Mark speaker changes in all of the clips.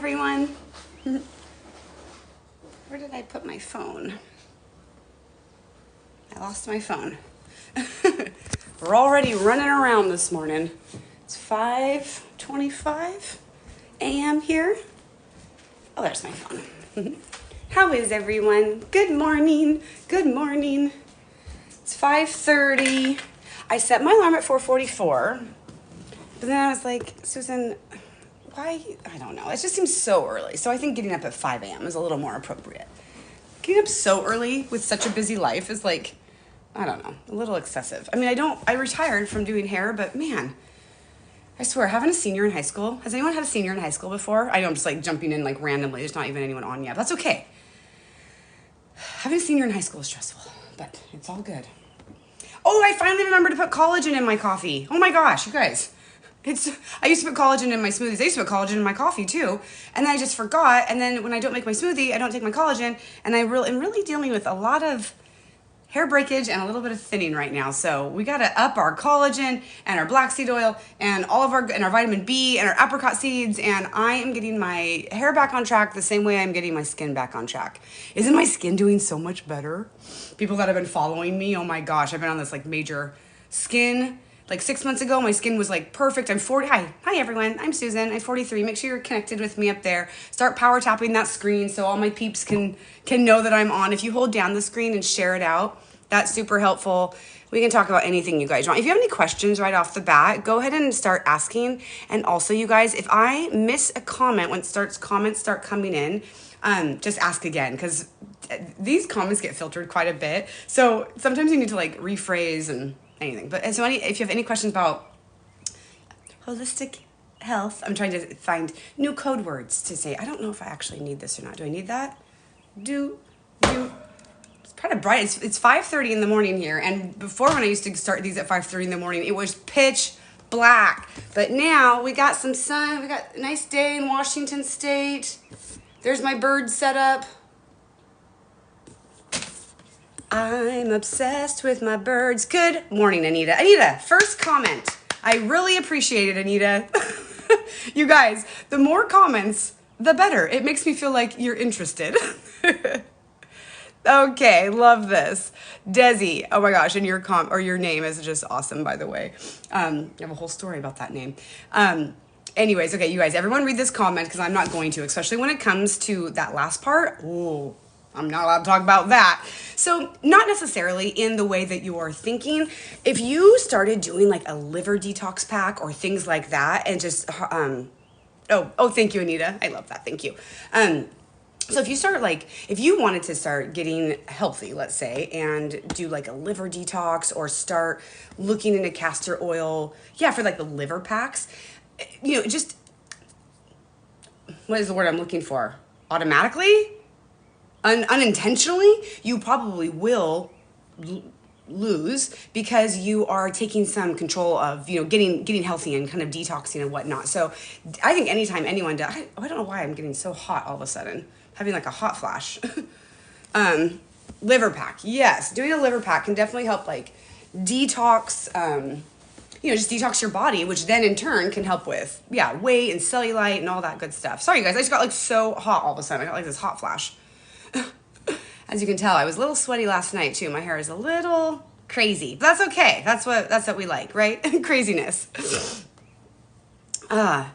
Speaker 1: everyone. Where did I put my phone? I lost my phone. We're already running around this morning. It's 5:25 a.m. here. Oh, there's my phone. How is everyone? Good morning. Good morning. It's 5:30. I set my alarm at 4:44. But then I was like, Susan, why? I don't know. It just seems so early. So I think getting up at 5 a.m. is a little more appropriate. Getting up so early with such a busy life is like, I don't know, a little excessive. I mean, I retired from doing hair, but man, I swear, having a senior in high school, has anyone had a senior in high school before? I know I'm just like jumping in like randomly. There's not even anyone on yet. That's okay. Having a senior in high school is stressful, but it's all good. Oh, I finally remembered to put collagen in my coffee. Oh my gosh, you guys. I used to put collagen in my smoothies. I used to put collagen in my coffee too. And then I just forgot. And then when I don't make my smoothie, I don't take my collagen. And I'm really dealing with a lot of hair breakage and a little bit of thinning right now. So we got to up our collagen and our black seed oil and all of our vitamin B and our apricot seeds. And I am getting my hair back on track the same way I'm getting my skin back on track. Isn't my skin doing so much better? People that have been following me, oh my gosh, I've been on this like major skin. Like 6 months ago, my skin was like perfect. I'm 40. Hi everyone. I'm Susan. I'm 43. Make sure you're connected with me up there. Start power tapping that screen so all my peeps can know that I'm on. If you hold down the screen and share it out, that's super helpful. We can talk about anything you guys want. If you have any questions right off the bat, go ahead and start asking. And also, you guys, if I miss a comment when comments start coming in, just ask again, because these comments get filtered quite a bit. So sometimes you need to like rephrase and anything. But so if you have any questions about holistic health, I'm trying to find new code words to say. I don't know if I actually need this or not. Do I need that? It's kind of bright. It's 5:30 in the morning here. And before, when I used to start these at 5:30 in the morning, it was pitch black. But now we got some sun. We got a nice day in Washington State. There's my bird setup. I'm obsessed with my birds. Good morning, Anita. Anita, first comment. I really appreciate it, Anita. You guys, the more comments, the better. It makes me feel like you're interested. Okay, love this. Desi, oh my gosh, and your name is just awesome, by the way. I have a whole story about that name. Anyways, okay, you guys, everyone read this comment because I'm not going to, especially when it comes to that last part. Ooh. I'm not allowed to talk about that. So not necessarily in the way that you are thinking. If you started doing like a liver detox pack or things like that and just, thank you, Anita. I love that. Thank you. So if you wanted to start getting healthy, let's say, and do like a liver detox or start looking into castor oil, for like the liver packs, just, what is the word I'm looking for? Automatically? Unintentionally, you probably will lose because you are taking some control of, getting healthy and kind of detoxing and whatnot. So I think anytime anyone does, I don't know why I'm getting so hot all of a sudden, having like a hot flash. Liver pack. Yes. Doing a liver pack can definitely help like detox, just detox your body, which then in turn can help with, weight and cellulite and all that good stuff. Sorry guys, I just got like so hot all of a sudden. I got like this hot flash. As you can tell, I was a little sweaty last night too. My hair is a little crazy. But that's okay. That's what we like, right? Craziness. Oh,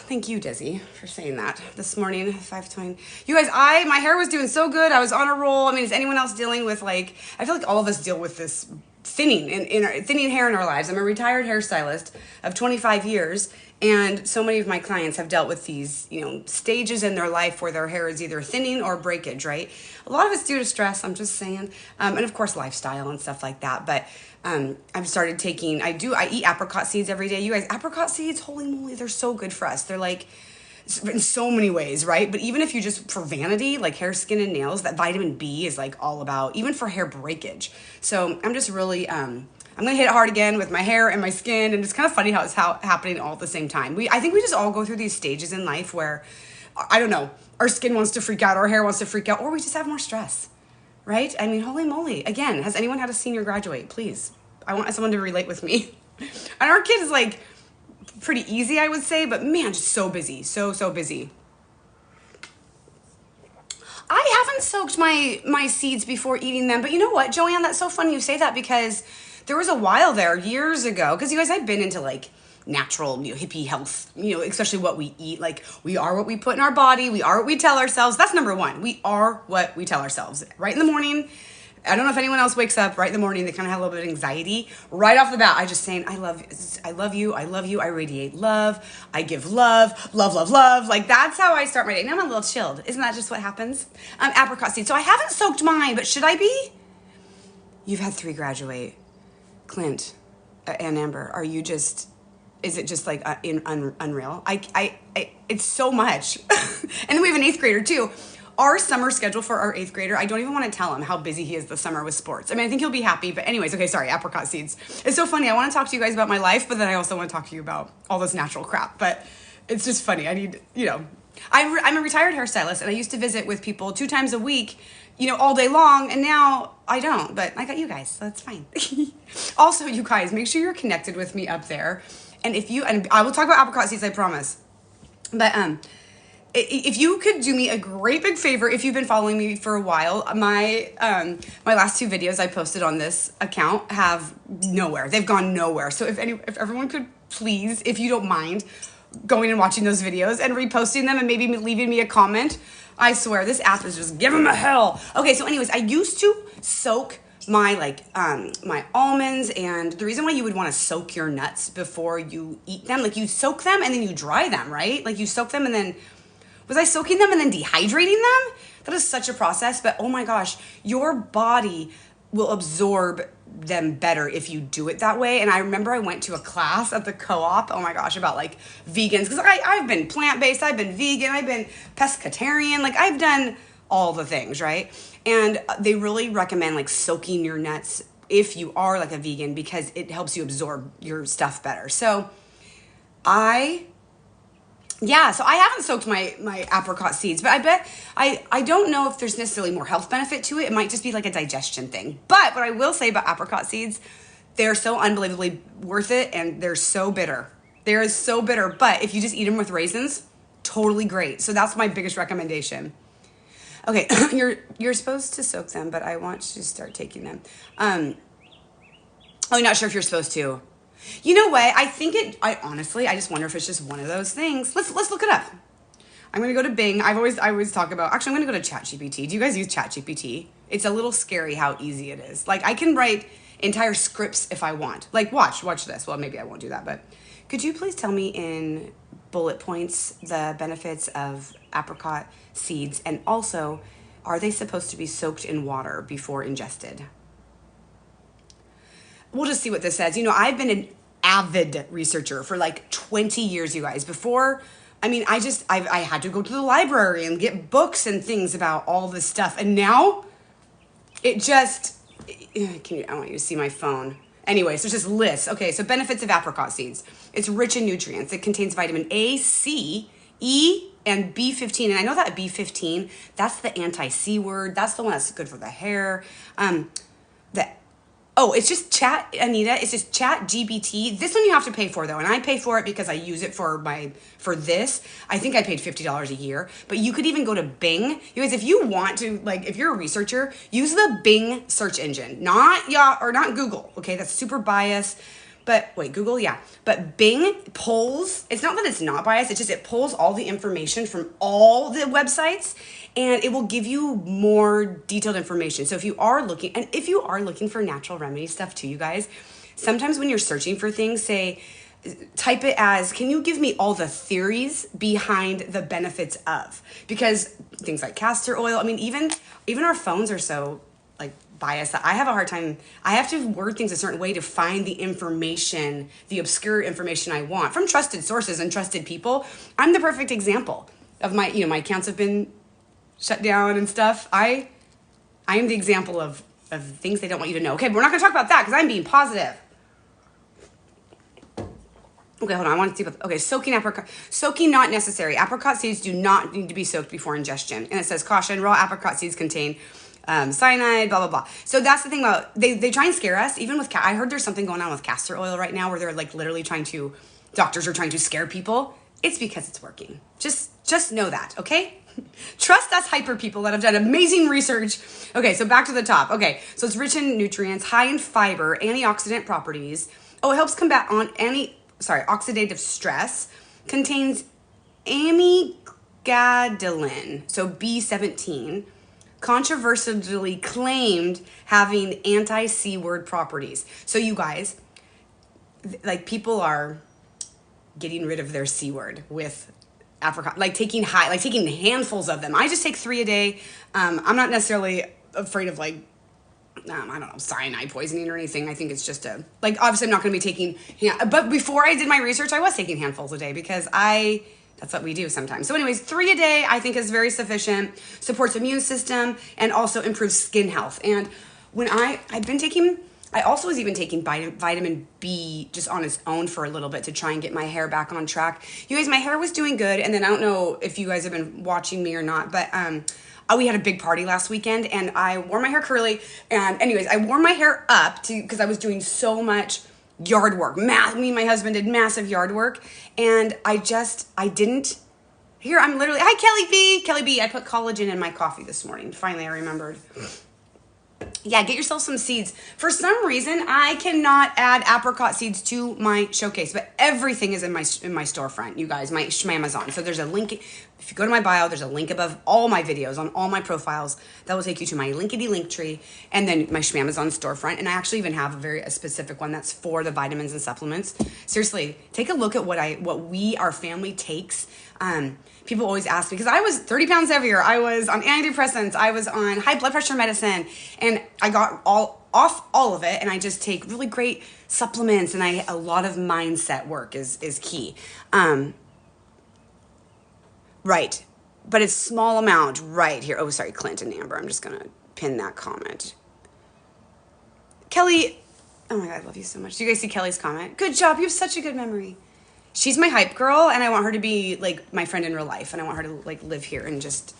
Speaker 1: thank you, Desi, for saying that this morning, 5:20. You guys, my hair was doing so good. I was on a roll. I mean, is anyone else dealing with I feel like all of us deal with this thinning thinning hair in our lives. I'm a retired hairstylist of 25 years. And so many of my clients have dealt with these, stages in their life where their hair is either thinning or breakage, right? A lot of it's due to stress, I'm just saying. And of course, lifestyle and stuff like that. But I've started taking, I eat apricot seeds every day. You guys, apricot seeds, holy moly, they're so good for us. They're like, in so many ways, right? But even if you just, for vanity, like hair, skin, and nails, that vitamin B is like all about, even for hair breakage. So I'm just really, I'm going to hit it hard again with my hair and my skin. And it's kind of funny how it's happening all at the same time. I think we just all go through these stages in life where, I don't know, our skin wants to freak out, our hair wants to freak out, or we just have more stress, right? I mean, holy moly. Again, has anyone had a senior graduate? Please. I want someone to relate with me. And our kid is like pretty easy, I would say, but man, just so busy, so busy. I haven't soaked my seeds before eating them, but you know what, Joanne, that's so funny you say that, because there was a while there years ago, because you guys, I've been into like natural, hippie health, especially what we eat. Like, we are what we put in our body. We are what we tell ourselves. That's number one. We are what we tell ourselves. Right in the morning, I don't know if anyone else wakes up right in the morning, they kind of have a little bit of anxiety. Right off the bat, I just saying, I love you, I radiate love, I give love. Like, that's how I start my day. Now I'm a little chilled. Isn't that just what happens? Apricot seeds. So I haven't soaked mine, but should I be? You've had 3 graduate. Clint and Amber, are you just... Is it just like unreal? It's so much. And then we have an 8th grader too. Our summer schedule for our 8th grader, I don't even want to tell him how busy he is this summer with sports. I mean, I think he'll be happy, but anyways, okay, sorry, apricot seeds. It's so funny. I want to talk to you guys about my life, but then I also want to talk to you about all this natural crap. But it's just funny. I need, I'm a retired hairstylist, and I used to visit with people 2 times a week, all day long, and now I don't, but I got you guys, so that's fine. Also, you guys, make sure you're connected with me up there. And and I will talk about apricot seeds, I promise. But if you could do me a great big favor, if you've been following me for a while, my last 2 videos I posted on this account have nowhere. They've gone nowhere. So if everyone could please, if you don't mind, going and watching those videos and reposting them and maybe leaving me a comment, I swear this app is just giving me hell. Okay, so anyways, I used to soak my my almonds, and the reason why you would want to soak your nuts before you eat them, like you soak them and then you dry them, right? Like you soak them and then, was I soaking them and then dehydrating them? That is such a process, but oh my gosh, your body will absorb them better if you do it that way. And I remember I went to a class at the co-op, oh my gosh, about like vegans, because I've been plant-based, I've been vegan, I've been pescatarian, like I've done all the things, right? And they really recommend like soaking your nuts if you are like a vegan, because it helps you absorb your stuff better. So I haven't soaked my apricot seeds, but I bet, I don't know if there's necessarily more health benefit to it. It might just be like a digestion thing. But what I will say about apricot seeds, they're so unbelievably worth it, and they're so bitter. They're so bitter, but if you just eat them with raisins, totally great. So that's my biggest recommendation. Okay, you're supposed to soak them, but I want you to start taking them. You're not sure if you're supposed to. You know what? I honestly just wonder if it's just one of those things. Let's look it up. I'm gonna go to Bing. I always talk about. Actually, I'm gonna go to ChatGPT. Do you guys use ChatGPT? It's a little scary how easy it is. Like I can write entire scripts if I want. Like watch this. Well, maybe I won't do that, but could you please tell me in bullet points the benefits of apricot seeds, and also, are they supposed to be soaked in water before ingested? We'll just see what this says. I've been an avid researcher for like 20 years, you guys. Before, I had to go to the library and get books and things about all this stuff. And now it just, I want you to see my phone. Anyways, there's this list. Okay, so benefits of apricot seeds. It's rich in nutrients. It contains vitamin A, C, E, and B15. And I know that B15, that's the anti-C word. That's the one that's good for the hair. It's just Anita. It's just ChatGPT. This one you have to pay for though, and I pay for it because I use it for this. I think I paid $50 a year, but you could even go to Bing. You guys, if you want to, if you're a researcher, use the Bing search engine, not Google. Okay, that's super biased. But wait, Google, yeah. But Bing pulls, it's not that it's not biased, it's just it pulls all the information from all the websites, and it will give you more detailed information. So if you are looking for natural remedy stuff too, you guys, sometimes when you're searching for things, type it as, can you give me all the theories behind the benefits of? Because things like castor oil, even our phones are so bias that I have a hard time. I have to word things a certain way to find the information, the obscure information I want from trusted sources and trusted people. I'm the perfect example of my accounts have been shut down and stuff. I am the example of things they don't want you to know. Okay, but we're not gonna talk about that because I'm being positive. Okay, hold on. I want to see about, okay, soaking not necessary. Apricot seeds do not need to be soaked before ingestion. And it says, caution, raw apricot seeds contain cyanide, blah, blah, blah. So that's the thing about, they try and scare us. Even with, I heard there's something going on with castor oil right now where they're literally trying to doctors are trying to scare people. It's because it's working. Just know that, okay? Trust us hyper people that have done amazing research. Okay, so back to the top. Okay, so it's rich in nutrients, high in fiber, antioxidant properties. Oh, it helps combat oxidative stress. Contains amygadalin, so B17, controversially claimed having anti-C word properties. So you guys, like people are getting rid of their C word with apricot, like taking handfuls of them. I just take 3 a day. I'm not necessarily afraid of like, I don't know, cyanide poisoning or anything. I think it's just obviously I'm not going to be taking, but before I did my research, I was taking handfuls a day because that's what we do sometimes. So anyways, 3 a day I think is very sufficient, supports immune system, and also improves skin health. And when I also was even taking vitamin B just on its own for a little bit to try and get my hair back on track. You guys, my hair was doing good. And then I don't know if you guys have been watching me or not, but we had a big party last weekend and I wore my hair curly. And anyways, I wore my hair up because I was doing so much yard work. Me and my husband did massive yard work. And I'm literally, hi Kelly B. I put collagen in my coffee this morning. Finally, I remembered. Yeah, get yourself some seeds. For some reason, I cannot add apricot seeds to my showcase, but everything is in my storefront, you guys, my Amazon. So there's a link. If you go to my bio, there's a link above all my videos on all my profiles that will take you to my Linktree and then my Amazon storefront. And I actually even have a specific one that's for the vitamins and supplements. Seriously, take a look at what our family takes. People always ask me, because I was 30 pounds heavier. I was on antidepressants. I was on high blood pressure medicine, and I got all of it. And I just take really great supplements, and a lot of mindset work is key. Right. But it's small amount right here. Oh, sorry, Clint and Amber. I'm just going to pin that comment. Kelly, oh my God, I love you so much. Do you guys see Kelly's comment? Good job. You have such a good memory. She's my hype girl, and I want her to be like my friend in real life, and I want her to like live here and just,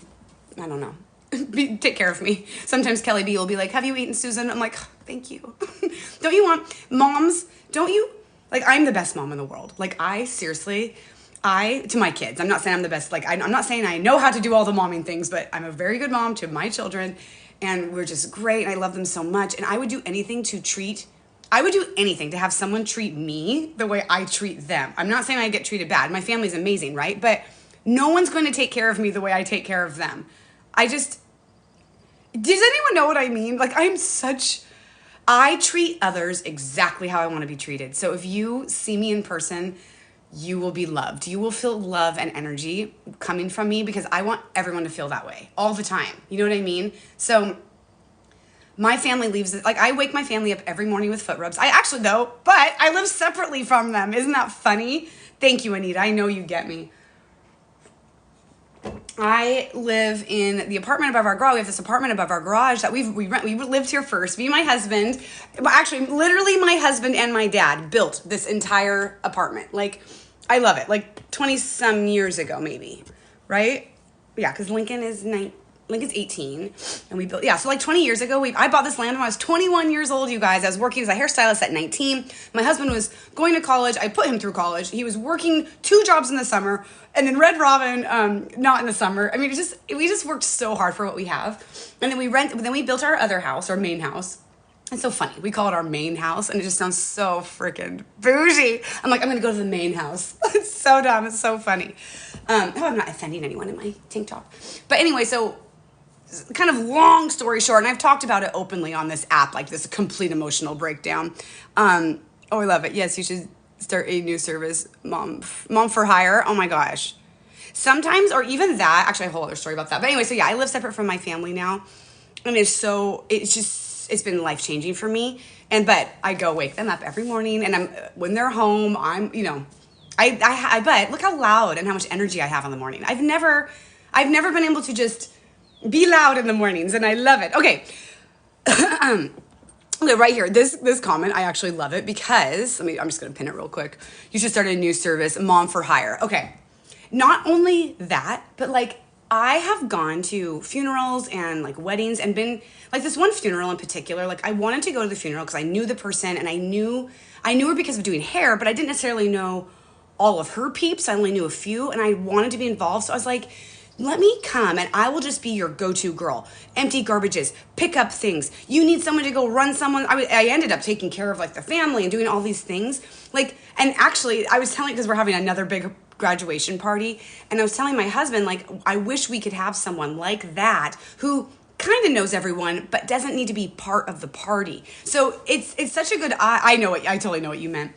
Speaker 1: I don't know, take care of me. Sometimes Kelly B will be like, have you eaten, Susan? I'm like, oh, thank you. Don't you want moms? Don't you? Like, I'm the best mom in the world. Like, to my kids, I'm not saying I'm the best. Like, I'm not saying I know how to do all the momming things, but I'm a very good mom to my children, and we're just great, and I love them so much, and I would do anything to have someone treat me the way I treat them. I'm not saying I get treated bad. My family's amazing, right? But no one's going to take care of me the way I take care of them. Does anyone know what I mean? Like, I treat others exactly how I want to be treated. So if you see me in person, you will be loved. You will feel love and energy coming from me because I want everyone to feel that way all the time. You know what I mean? So my family I wake my family up every morning with foot rubs. But I live separately from them. Isn't that funny? Thank you, Anita. I know you get me. I live in the apartment above our garage. We have this apartment above our garage that we rent. We lived here first. Me and my husband, actually, literally my husband and my dad built this entire apartment. Like, I love it. Like 20 some years ago, maybe, right? Yeah, because Lincoln's 18, and we built, so like 20 years ago, I bought this land when I was 21 years old, you guys. I was working as a hairstylist at 19. My husband was going to college. I put him through college. He was working 2 jobs in the summer, and then Red Robin, not in the summer. I mean, we just worked so hard for what we have. And then we built our other house, our main house. It's so funny. We call it our main house, and it just sounds so freaking bougie. I'm like, I'm going to go to the main house. It's so dumb. It's so funny. I'm not offending anyone in my tank top. But anyway, so kind of long story short, and I've talked about it openly on this app, like this complete emotional breakdown. I love it. Yes, you should start a new service, mom for hire. Oh my gosh. Sometimes, or even that, actually a whole other story about that. But anyway, so yeah, I live separate from my family now. And it's been life-changing for me. But I go wake them up every morning, and when they're home, but look how loud and how much energy I have in the morning. I've never been able to just be loud in the mornings, and I love it. Okay. Right here, this comment, I actually love it because, I'm just going to pin it real quick. You should start a new service, mom for hire. Okay. Not only that, but like, I have gone to funerals and like weddings and been like this one funeral in particular. Like, I wanted to go to the funeral because I knew the person, and I knew her because of doing hair, but I didn't necessarily know all of her peeps. I only knew a few, and I wanted to be involved. So I was like, let me come and I will just be your go-to girl. Empty garbages, pick up things. You need someone to go run someone. I ended up taking care of like the family and doing all these things. Like, and actually I was telling, because we're having another big graduation party, and I was telling my husband, like, I wish we could have someone like that who kind of knows everyone, but doesn't need to be part of the party. So it's such a good, I totally know what you meant.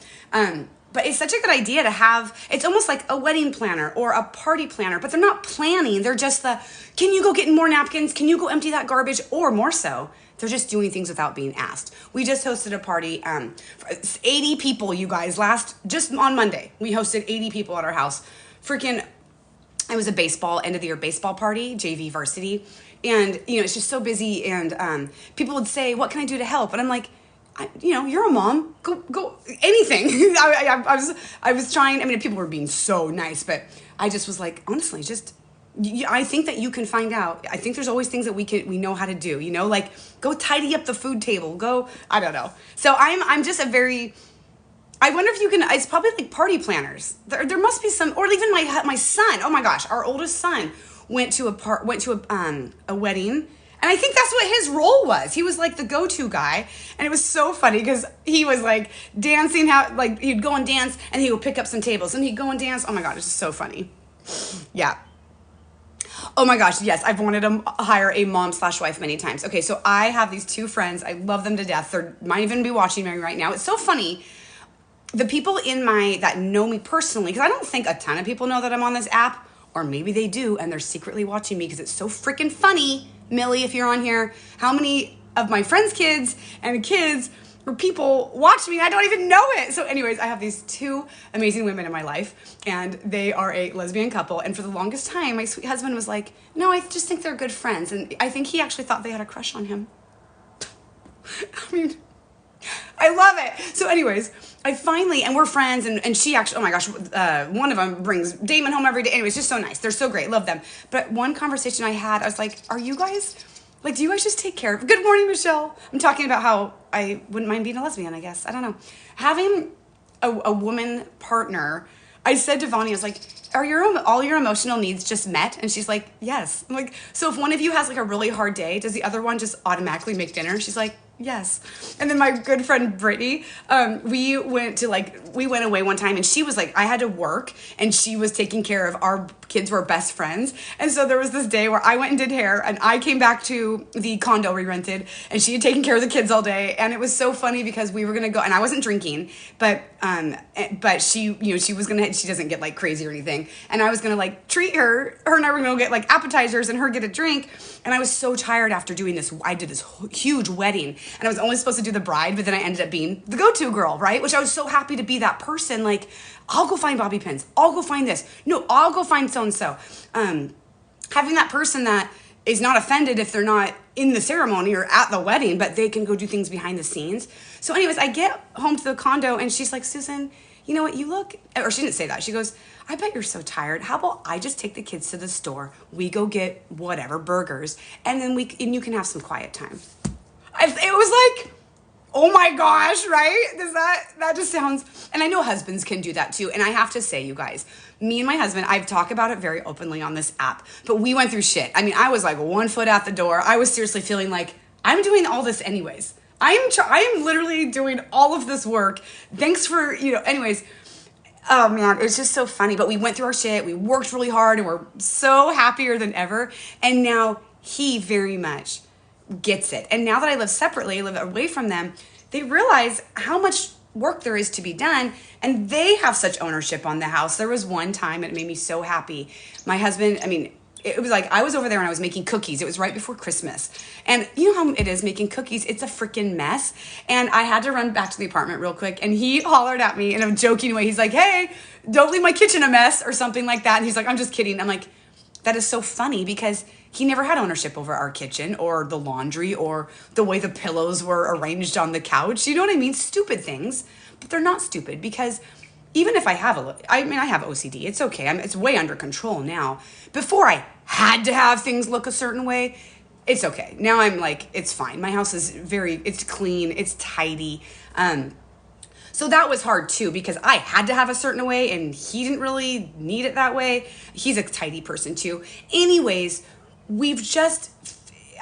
Speaker 1: But it's such a good idea to have, it's almost like a wedding planner or a party planner, but they're not planning. They're just can you go get more napkins? Can you go empty that garbage? Or more so, they're just doing things without being asked. We just hosted a party, for 80 people, you guys, just on Monday. We hosted 80 people at our house. It was a end of the year baseball party, JV varsity. And, it's just so busy. And people would say, what can I do to help? And I'm like, you're a mom. Go anything. I was trying. I mean, people were being so nice, but I just was like, honestly, I think that you can find out. I think there's always things that we know how to do. Like go tidy up the food table. I don't know. So I'm just I wonder if you can. It's probably like party planners. There must be some, or even my son. Oh my gosh, our oldest son went to a wedding. And I think that's what his role was. He was like the go-to guy. And it was so funny because he was like dancing, he'd go and dance and he would pick up some tables and he'd go and dance. Oh my God, it's just so funny. Yeah. Oh my gosh, yes, I've wanted to hire a mom/wife many times. Okay, so I have these two friends. I love them to death. They might even be watching me right now. It's so funny. The people that know me personally, because I don't think a ton of people know that I'm on this app, or maybe they do and they're secretly watching me because it's so freaking funny. Millie, if you're on here, how many of my friends' kids and kids or people watch me and I don't even know it? So anyways, I have these two amazing women in my life and they are a lesbian couple. And for the longest time, my sweet husband was like, no, I just think they're good friends. And I think he actually thought they had a crush on him. I mean, I love it. So anyways, and we're friends, and she actually, oh my gosh, one of them brings Damon home every day. Anyways, just so nice. They're so great. Love them. But one conversation I had, I was like, do you guys just take care of, good morning, Michelle. I'm talking about how I wouldn't mind being a lesbian, I guess. I don't know. Having a woman partner, I said to Vani, I was like, are all your emotional needs just met? And she's like, yes. I'm like, so if one of you has like a really hard day, does the other one just automatically make dinner? And she's like, yes. And then my good friend Brittany, we went away one time and she was like, I had to work and she was taking care of our kids were best friends. And so there was this day where I went and did hair and I came back to the condo we rented and she had taken care of the kids all day. And it was so funny because we were going to go, and I wasn't drinking, but she, she doesn't get like crazy or anything. And I was going to like treat her and I were going to get like appetizers and her get a drink. And I was so tired after doing this. I did this huge wedding and I was only supposed to do the bride, but then I ended up being the go-to girl, right? Which I was so happy to be that person. Like, I'll go find bobby pins. I'll go find this. No, I'll go find so-and-so. Having that person that is not offended if they're not in the ceremony or at the wedding, but they can go do things behind the scenes. So anyways, I get home to the condo and she's like, Susan, you know what, you look, or she didn't say that. She goes, I bet you're so tired. How about I just take the kids to the store, we go get whatever, burgers, and then you can have some quiet time. It was like, oh my gosh, right? That just sounds, and I know husbands can do that too. And I have to say, you guys, me and my husband, I've talked about it very openly on this app, but we went through shit. I mean, I was like 1 foot out the door. I was seriously feeling like I'm doing all this anyways. I am literally doing all of this work. Thanks for, anyways. Oh man, it's just so funny. But we went through our shit. We worked really hard and we're so happier than ever. And now he very much gets it. And now that I live separately, live away from them, they realize how much work there is to be done. And they have such ownership on the house. There was one time, it made me so happy. My husband, it was like I was over there and I was making cookies. It was right before Christmas. And you know how it is making cookies? It's a freaking mess. And I had to run back to the apartment real quick. And he hollered at me in a joking way. He's like, hey, don't leave my kitchen a mess or something like that. And he's like, I'm just kidding. I'm like, that is so funny because he never had ownership over our kitchen or the laundry or the way the pillows were arranged on the couch. You know what I mean? Stupid things. But they're not stupid because even if I have I have OCD. It's okay. It's way under control now. Before I had to have things look a certain way, it's okay. Now I'm like, it's fine. My house is it's clean. It's tidy. So that was hard too, because I had to have a certain way and he didn't really need it that way. He's a tidy person too. Anyways, we've just,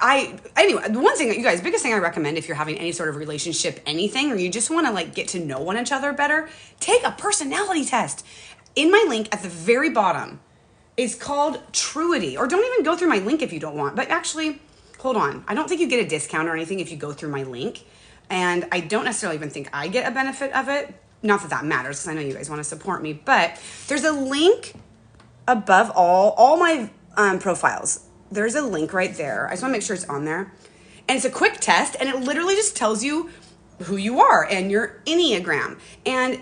Speaker 1: anyway, the one thing that you guys, biggest thing I recommend if you're having any sort of relationship, anything, or you just want to like get to know one another better, take a personality test. In my link at the very bottom, it's called Truity, or don't even go through my link if you don't want, but actually, hold on. I don't think you get a discount or anything if you go through my link. And I don't necessarily even think I get a benefit of it. Not that that matters, because I know you guys want to support me. But there's a link above all my profiles. There's a link right there. I just want to make sure it's on there. And it's a quick test, and it literally just tells you who you are and your Enneagram. And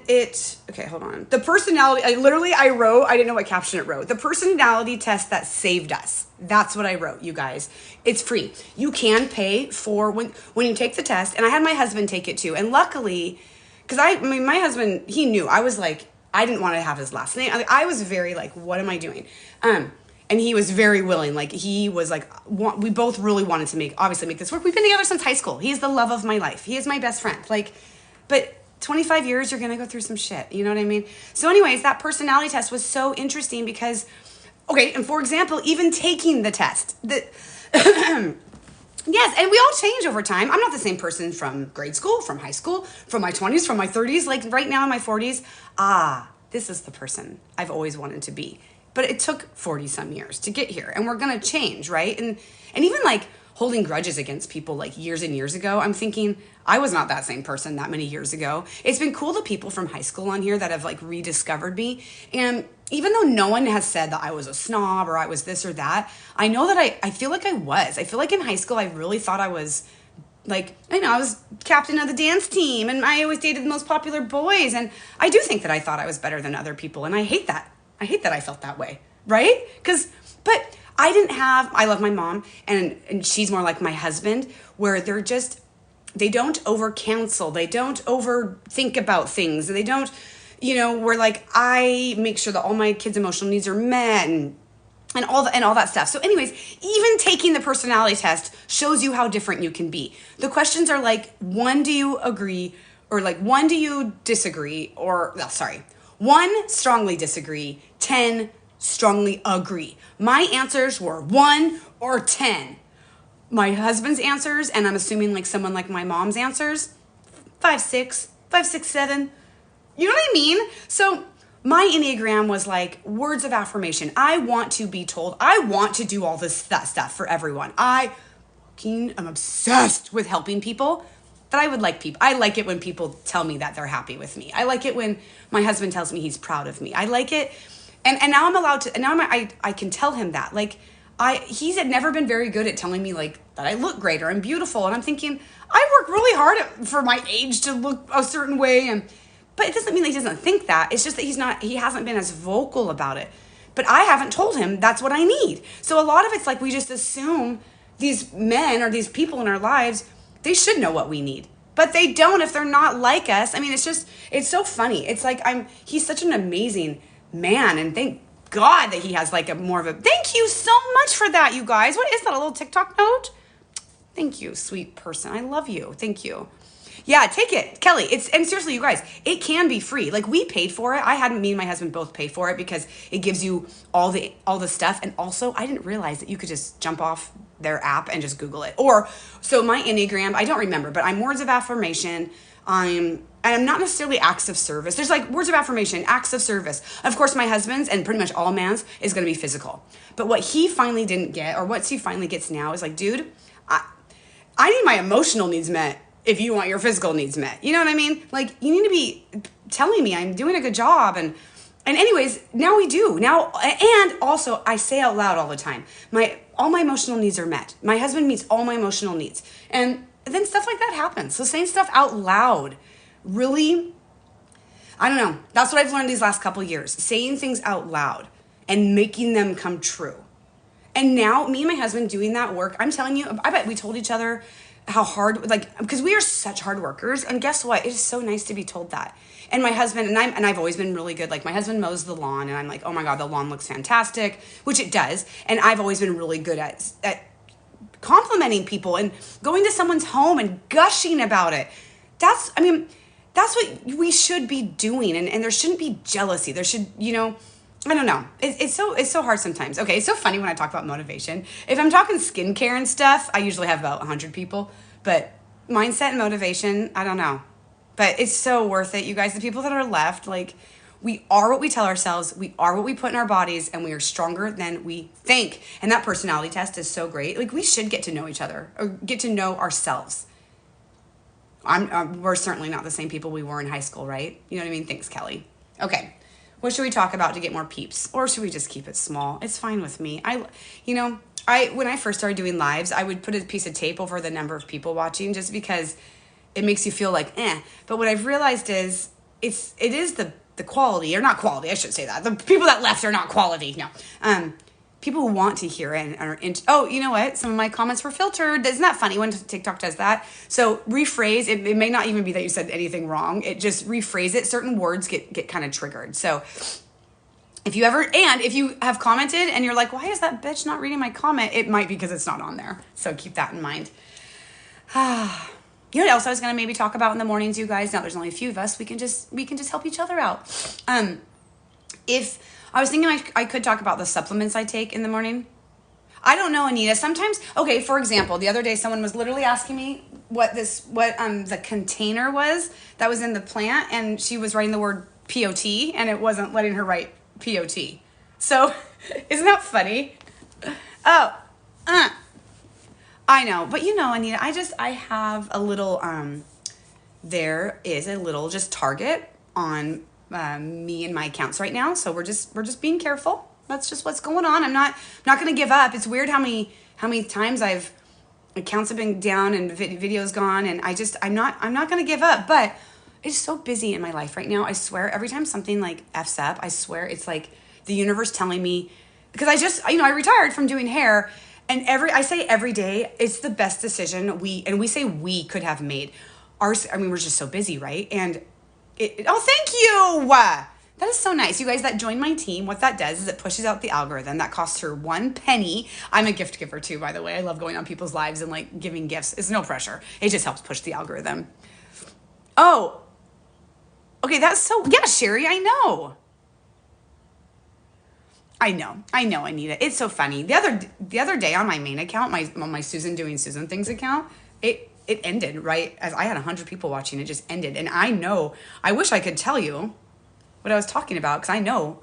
Speaker 1: okay, hold on. The personality, I didn't know what caption it wrote. The personality test that saved us. That's what I wrote, you guys. It's free. You can pay for when you take the test. And I had my husband take it too. And luckily, because my husband, he knew. I was like, I didn't want to have his last name. I was very like, what am I doing? And he was very willing. Like, he was like, we both really wanted to make this work. We've been together since high school. He's the love of my life. He is my best friend. Like, but 25 years, you're going to go through some shit. You know what I mean? So anyways, that personality test was so interesting because, okay, and for example, even taking the test, yes, and we all change over time. I'm not the same person from grade school, from high school, from my 20s, from my 30s. Like right now in my 40s, this is the person I've always wanted to be. But it took 40 some years to get here, and we're going to change, right? And even like holding grudges against people like years and years ago, I'm thinking I was not that same person that many years ago. It's been cool, the people from high school on here that have like rediscovered me. And even though no one has said that I was a snob or I was this or that, I know that I feel like I was. I feel like in high school, I really thought I was like, I was captain of the dance team and I always dated the most popular boys. And I do think that I thought I was better than other people. And I hate that. I hate that I felt that way, right? But I love my mom and she's more like my husband, where they don't over counsel. They don't overthink about things. They don't, where like I make sure that all my kids' emotional needs are met and all that stuff. So anyways, even taking the personality test shows you how different you can be. The questions are like, 1, do you agree? Or like, 1, do you disagree? 1, strongly disagree. 10, strongly agree. My answers were 1 or 10. My husband's answers, and I'm assuming like someone like my mom's answers, 5, 6, 7. You know what I mean? So my Enneagram was like words of affirmation. I want to be told. I want to do all that stuff for everyone. I'm obsessed with helping people. That I would like people. I like it when people tell me that they're happy with me. I like it when my husband tells me he's proud of me. I like it. And now I'm allowed to, and now I can tell him that. Like, he's had never been very good at telling me like that I look great or I'm beautiful. And I'm thinking, I work really hard for my age to look a certain way. But it doesn't mean that he doesn't think that. It's just that he hasn't been as vocal about it. But I haven't told him that's what I need. So a lot of it's like we just assume these men or these people in our lives, they should know what we need, but they don't if they're not like us. I mean, it's so funny. It's like he's such an amazing man, and thank God that he has like thank you so much for that, you guys. What is that, a little TikTok note? Thank you, sweet person. I love you. Thank you. Yeah, take it, Kelly. And seriously, you guys, it can be free. Like, we paid for it. Me and my husband both pay for it because it gives you all the stuff. And also, I didn't realize that you could just jump off their app and just Google it. So my Enneagram, I don't remember, but I'm words of affirmation. I'm not necessarily acts of service. There's like words of affirmation, acts of service. Of course, my husband's and pretty much all man's is going to be physical. But what he finally didn't get, or what he finally gets now, is like, dude, I need my emotional needs met if you want your physical needs met. You know what I mean? Like, you need to be telling me I'm doing a good job. And anyways, now we do. Now, and also, I say out loud all the time, all my emotional needs are met. My husband meets all my emotional needs. And then stuff like that happens. So saying stuff out loud, really, I don't know. That's what I've learned these last couple years. Saying things out loud and making them come true. And now, me and my husband doing that work, I'm telling you, I bet we told each other how hard, like, because we are such hard workers. And guess what? It is so nice to be told that. And my husband, and I've always been really good. Like, my husband mows the lawn, and I'm like, oh my God, the lawn looks fantastic, which it does. And I've always been really good at complimenting people and going to someone's home and gushing about it. that's what we should be doing. And there shouldn't be jealousy. There should, I don't know. It's so hard sometimes. Okay, it's so funny when I talk about motivation. If I'm talking skincare and stuff, I usually have about 100 people. But mindset and motivation, I don't know. But it's so worth it, you guys. The people that are left, like, we are what we tell ourselves. We are what we put in our bodies, and we are stronger than we think. And that personality test is so great. Like, we should get to know each other or get to know ourselves. We're certainly not the same people we were in high school, right? You know what I mean? Thanks, Kelly. Okay. What should we talk about to get more peeps? Or should we just keep it small? It's fine with me. When I first started doing lives, I would put a piece of tape over the number of people watching just because it makes you feel like, eh. But what I've realized is it is the quality, or not quality, I should say that. The people that left are not quality. No. People who want to hear it and are oh, you know what? Some of my comments were filtered. Isn't that funny when TikTok does that? So rephrase, it may not even be that you said anything wrong. It just rephrase it. Certain words get kind of triggered. So if you have commented and you're like, why is that bitch not reading my comment? It might be because it's not on there. So keep that in mind. You know what else I was going to maybe talk about in the mornings, you guys? Now there's only a few of us. We can just help each other out. If I was thinking I could talk about the supplements I take in the morning. I don't know, Anita. Sometimes, okay, for example, the other day someone was literally asking me what the container was that was in the plant, and she was writing the word POT, and it wasn't letting her write POT. So, isn't that funny? Oh, I know. But Anita, I have a little, there is a little just target on me and my accounts right now. So we're just being careful. That's just what's going on. I'm not going to give up. It's weird how many times accounts have been down and videos gone, and I'm not going to give up, but it's so busy in my life right now. I swear every time something like F's up, I swear it's like the universe telling me, because I retired from doing hair, and I say every day it's the best decision we could have made. We're just so busy, right? And thank you. That is so nice. You guys that join my team, what that does is it pushes out the algorithm. That costs her 1 penny. I'm a gift giver too, by the way. I love going on people's lives and like giving gifts. It's no pressure. It just helps push the algorithm. Oh, okay. Yeah, Sherry, I know, Anita. It's so funny. The other day on my main account, my Susan doing Susan things account, it ended right as I had 100 people watching. It just ended. And I wish I could tell you what I was talking about, because I know.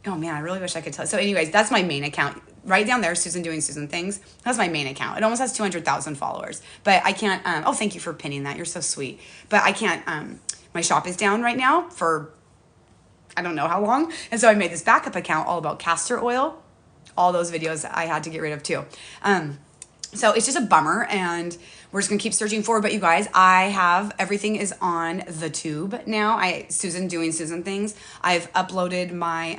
Speaker 1: Oh man, I really wish I could tell. So anyways, that's my main account right down there, Susan doing Susan things. That's my main account. It almost has 200,000 followers, but I can't, thank you for pinning that. You're so sweet. But I can't, my shop is down right now for, I don't know how long. And so I made this backup account all about castor oil. All those videos I had to get rid of too. So it's just a bummer, and we're just gonna keep searching forward. But you guys, everything is on the tube now. Susan doing Susan things. I've uploaded my,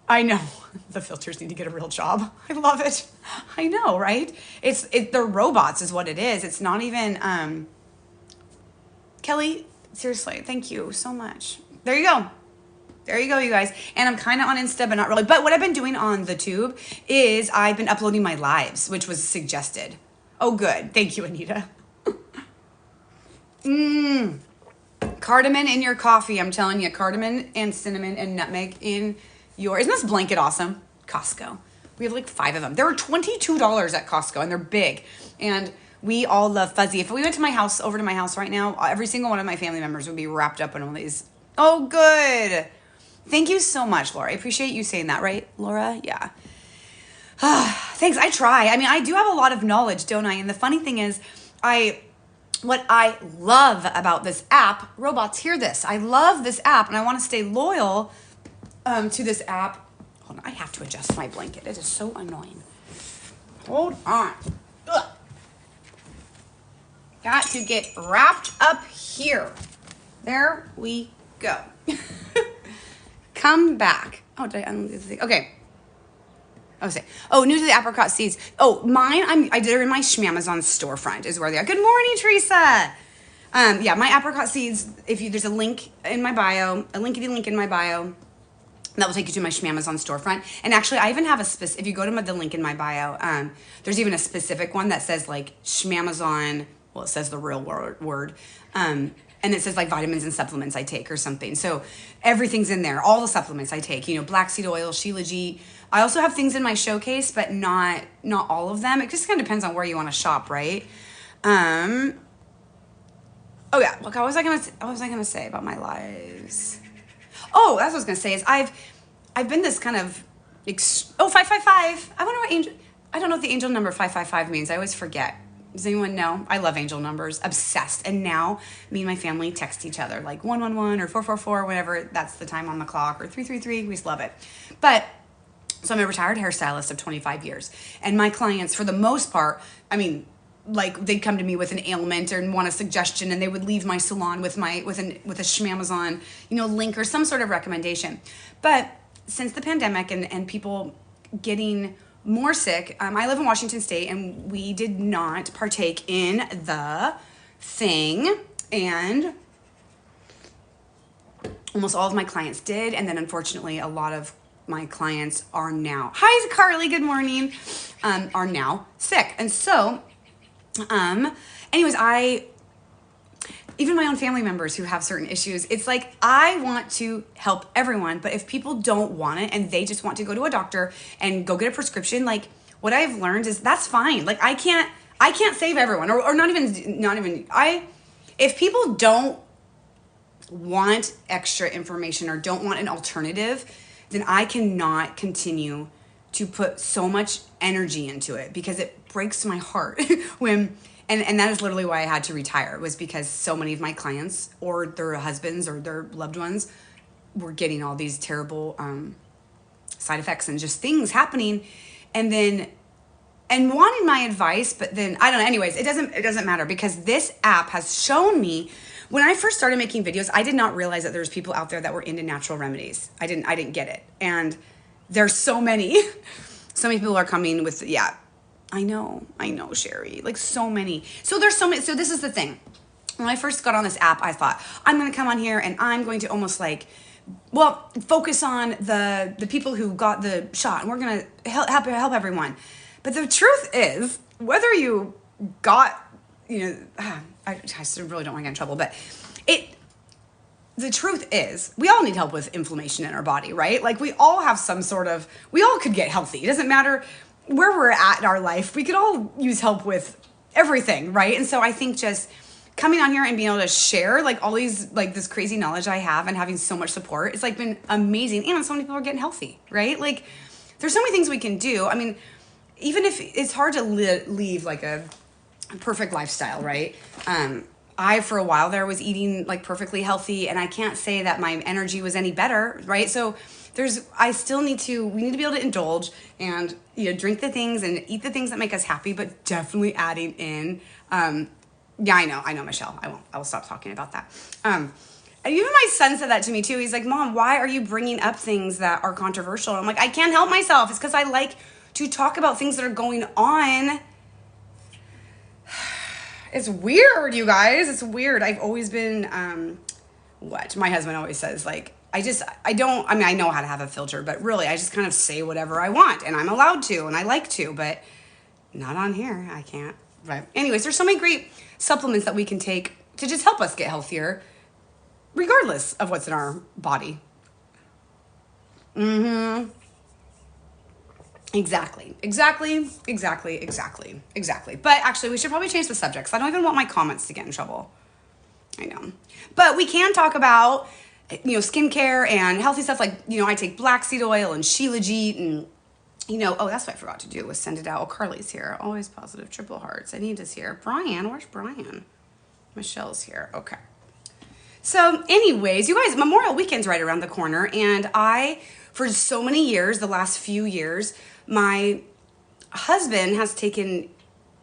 Speaker 1: I know the filters need to get a real job. I love it. I know, right? They're robots is what it is. It's not even, Kelly, seriously, thank you so much. There you go. There you go, you guys. And I'm kind of on Insta, but not really. But what I've been doing on the tube is I've been uploading my lives, which was suggested. Oh, good. Thank you, Anita. Cardamom in your coffee. I'm telling you, cardamom and cinnamon and nutmeg in your... Isn't this blanket awesome? Costco. We have like 5 of them. They were $22 at Costco, and they're big. And we all love fuzzy. If we went to over to my house right now, every single one of my family members would be wrapped up in one of these. Oh, good. Thank you so much, Laura. I appreciate you saying that, right, Laura? Yeah. Thanks. I try. I do have a lot of knowledge, don't I? And the funny thing is, what I love about this app, robots, hear this. I love this app, and I want to stay loyal to this app. Hold on. I have to adjust my blanket. It is so annoying. Hold on. Ugh. Got to get wrapped up here. There we go. Come back. Oh, did I undo the thing? Okay. New to the apricot seeds. Oh, mine, they're in my Shmamazon storefront is where they are. Good morning, Teresa. Yeah, my apricot seeds, there's a link in my bio, a linkity link in my bio, that will take you to my Shmamazon storefront. And actually, I even have if you go to the link in my bio, there's even a specific one that says like Shmamazon well, it says the real word. And it says like vitamins and supplements I take or something. So everything's in there, all the supplements I take, black seed oil, Shilajit. I also have things in my showcase, but not all of them. It just kind of depends on where you want to shop, right? Oh yeah, look, what was I gonna say about my lives? Oh, that's what I was gonna say is I've been this kind of 555. I wonder what angel. I don't know what the angel number 555 means. I always forget. Does anyone know? I love angel numbers, obsessed. And now me and my family text each other like 111 or 444, whatever. That's the time on the clock, or 333. We just love it. But so I'm a retired hairstylist of 25 years, and my clients, for the most part, I mean, like they'd come to me with an ailment or want a suggestion, and they would leave my salon with a Schmamazon, link or some sort of recommendation. But since the pandemic and people getting more sick, I live in Washington State, and we did not partake in the thing, and almost all of my clients did, and then unfortunately a lot of my clients are now, hi Carly, good morning, are now sick. And so anyways, even my own family members who have certain issues, it's like I want to help everyone, but if people don't want it and they just want to go to a doctor and go get a prescription, like what I've learned is that's fine. Like I can't save everyone, or not even if people don't want extra information or don't want an alternative, then I cannot continue to put so much energy into it, because it breaks my heart when, and that is literally why I had to retire, was because so many of my clients or their husbands or their loved ones were getting all these terrible side effects and just things happening, and wanting my advice, but then I don't know. Anyways, it doesn't matter, because this app has shown me. When I first started making videos, I did not realize that there's people out there that were into natural remedies. I didn't get it, and there's so many people are coming with, yeah, I know, Sherry, like so many. So there's so many. So this is the thing. When I first got on this app, I thought I'm going to come on here and I'm going to almost like, focus on the people who got the shot, and we're going to help everyone. But the truth is, whether you got, I really don't want to get in trouble, but the truth is, we all need help with inflammation in our body, right? Like we all have we all could get healthy. It doesn't matter where we're at in our life. We could all use help with everything, right? And so I think just coming on here and being able to share like all these, like this crazy knowledge I have and having so much support, it's like been amazing. And so many people are getting healthy, right? Like there's so many things we can do. I mean, even if it's hard to leave like a perfect lifestyle, right? I, for a while there, was eating like perfectly healthy, and I can't say that my energy was any better, right? So we need to be able to indulge and, drink the things and eat the things that make us happy, but definitely adding in, yeah, I know, Michelle, I will stop talking about that. And even my son said that to me too. He's like, Mom, why are you bringing up things that are controversial? And I'm like, I can't help myself. It's because I like to talk about things that are going on. It's weird, you guys. It's weird. I've always been, what my husband always says, like, I know how to have a filter, but really I just kind of say whatever I want, and I'm allowed to, and I like to, but not on here. I can't. But anyways, there's so many great supplements that we can take to just help us get healthier, regardless of what's in our body. Exactly. But actually, we should probably change the subject, because I don't even want my comments to get in trouble. I know. But we can talk about, skincare and healthy stuff. Like, I take black seed oil and Shilajit and, oh, that's what I forgot to do, was send it out. Oh, Carly's here. Always positive, triple hearts. Anita's here. Brian, where's Brian? Michelle's here. Okay. So anyways, you guys, Memorial Weekend's right around the corner, and for so many years, the last few years, my husband has taken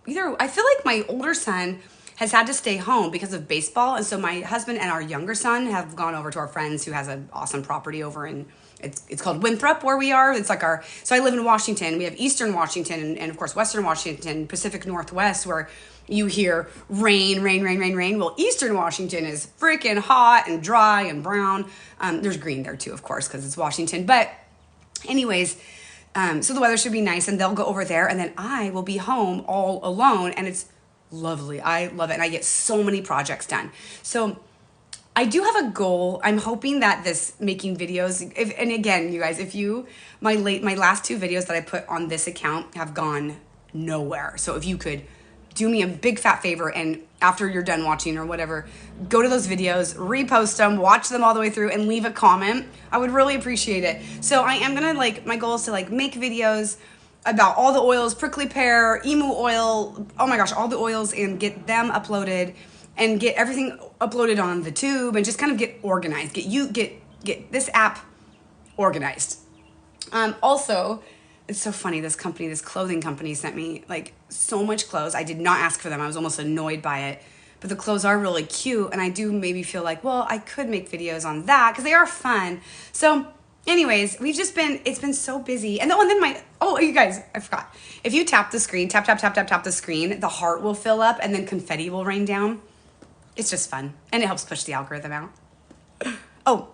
Speaker 1: I feel like my older son has had to stay home because of baseball. And so my husband and our younger son have gone over to our friends who has an awesome property over in, it's called Winthrop, where we are. It's like so I live in Washington. We have Eastern Washington and of course, Western Washington, Pacific Northwest, where you hear rain. Well, Eastern Washington is freaking hot and dry and brown. There's green there too, of course, because it's Washington. But anyways, so the weather should be nice, and they'll go over there, and then I will be home all alone, and it's lovely. I love it. And I get so many projects done. So I do have a goal. I'm hoping that this making videos, and again, you guys, my last 2 videos that I put on this account have gone nowhere. So if you could do me a big fat favor, and after you're done watching or whatever, go to those videos, repost them, watch them all the way through, and leave a comment. I would really appreciate it. So I am gonna my goal is to make videos about all the oils, prickly pear, emu oil, oh my gosh, all the oils, and get them uploaded and get everything uploaded on the tube and just kind of get organized. Get this app organized. Also, it's so funny, this clothing company sent me so much clothes. I did not ask for them. I was almost annoyed by it. But the clothes are really cute, and I do maybe feel well, I could make videos on that because they are fun. So anyways, it's been so busy. And then you guys, I forgot. If you tap the screen, tap the screen, the heart will fill up and then confetti will rain down. It's just fun, and it helps push the algorithm out. I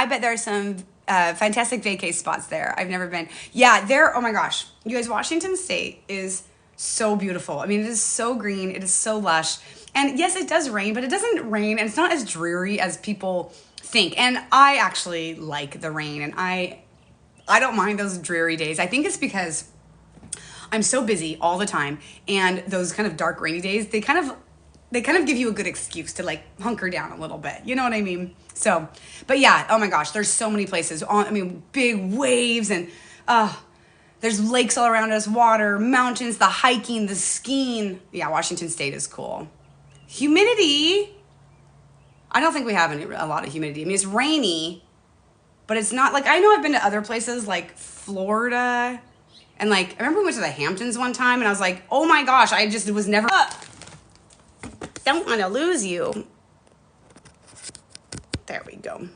Speaker 1: bet there are some fantastic vacay spots there. I've never been. Yeah, oh my gosh. You guys, Washington State is so beautiful. I mean, it is so green. It is so lush. And yes, it does rain, but it doesn't rain, and it's not as dreary as people think. And I actually like the rain, and I don't mind those dreary days. I think it's because I'm so busy all the time, and those kind of dark, rainy days, they kind of give you a good excuse to hunker down a little bit. You know what I mean? So, but yeah, oh my gosh, there's so many places. Big waves, and there's lakes all around us, water, mountains, the hiking, the skiing. Yeah, Washington State is cool. Humidity, I don't think we have a lot of humidity. I mean, it's rainy, but it's not I know I've been to other places like Florida, and I remember we went to the Hamptons one time, and I was like, oh my gosh, I just was never Don't want to lose you. There we go.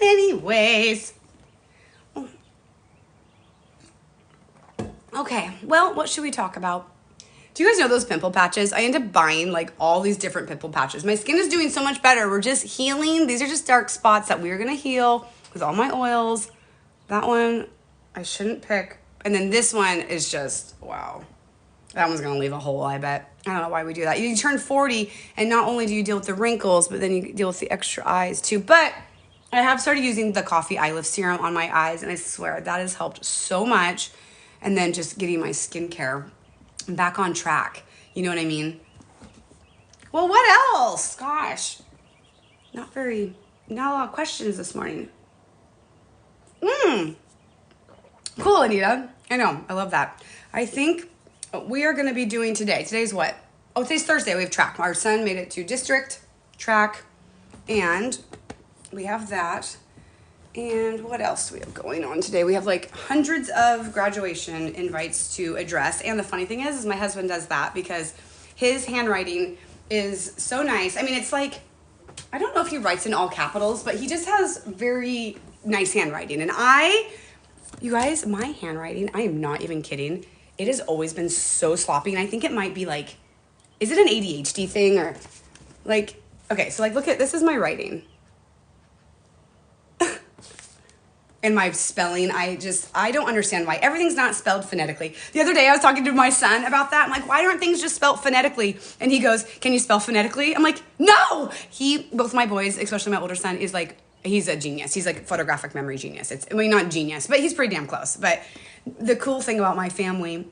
Speaker 1: Anyways. Okay, well, what should we talk about? Do you guys know those pimple patches? I end up buying all these different pimple patches. My skin is doing so much better. We're just healing. These are just dark spots that we're going to heal with all my oils. That one I shouldn't pick. And then this one is just, wow. That one's gonna leave a hole, I bet. I don't know why we do that. You turn 40, and not only do you deal with the wrinkles, but then you deal with the extra eyes too. But I have started using the coffee eye lift serum on my eyes, and I swear that has helped so much. And then just getting my skincare back on track. You know what I mean? Well, what else? Gosh, not a lot of questions this morning. Cool, Anita. I know, I love that. I think we are going to be doing today's what? Oh, today's Thursday. We have track. Our son made it to district track, and we have that. And what else do we have going on today? We have hundreds of graduation invites to address. And the funny thing is my husband does that because his handwriting is so nice. I mean, it's I don't know if he writes in all capitals, but he just has very nice handwriting. And you guys, my handwriting, I am not even kidding. It has always been so sloppy, and I think it might be is it an ADHD thing or okay, so look at, this is my writing. And my spelling, I don't understand why everything's not spelled phonetically. The other day I was talking to my son about that. I'm why aren't things just spelled phonetically? And he goes, can you spell phonetically? I'm no! Both my boys, especially my older son, is he's a genius. He's photographic memory genius. Not genius, but he's pretty damn close. But the cool thing about my family,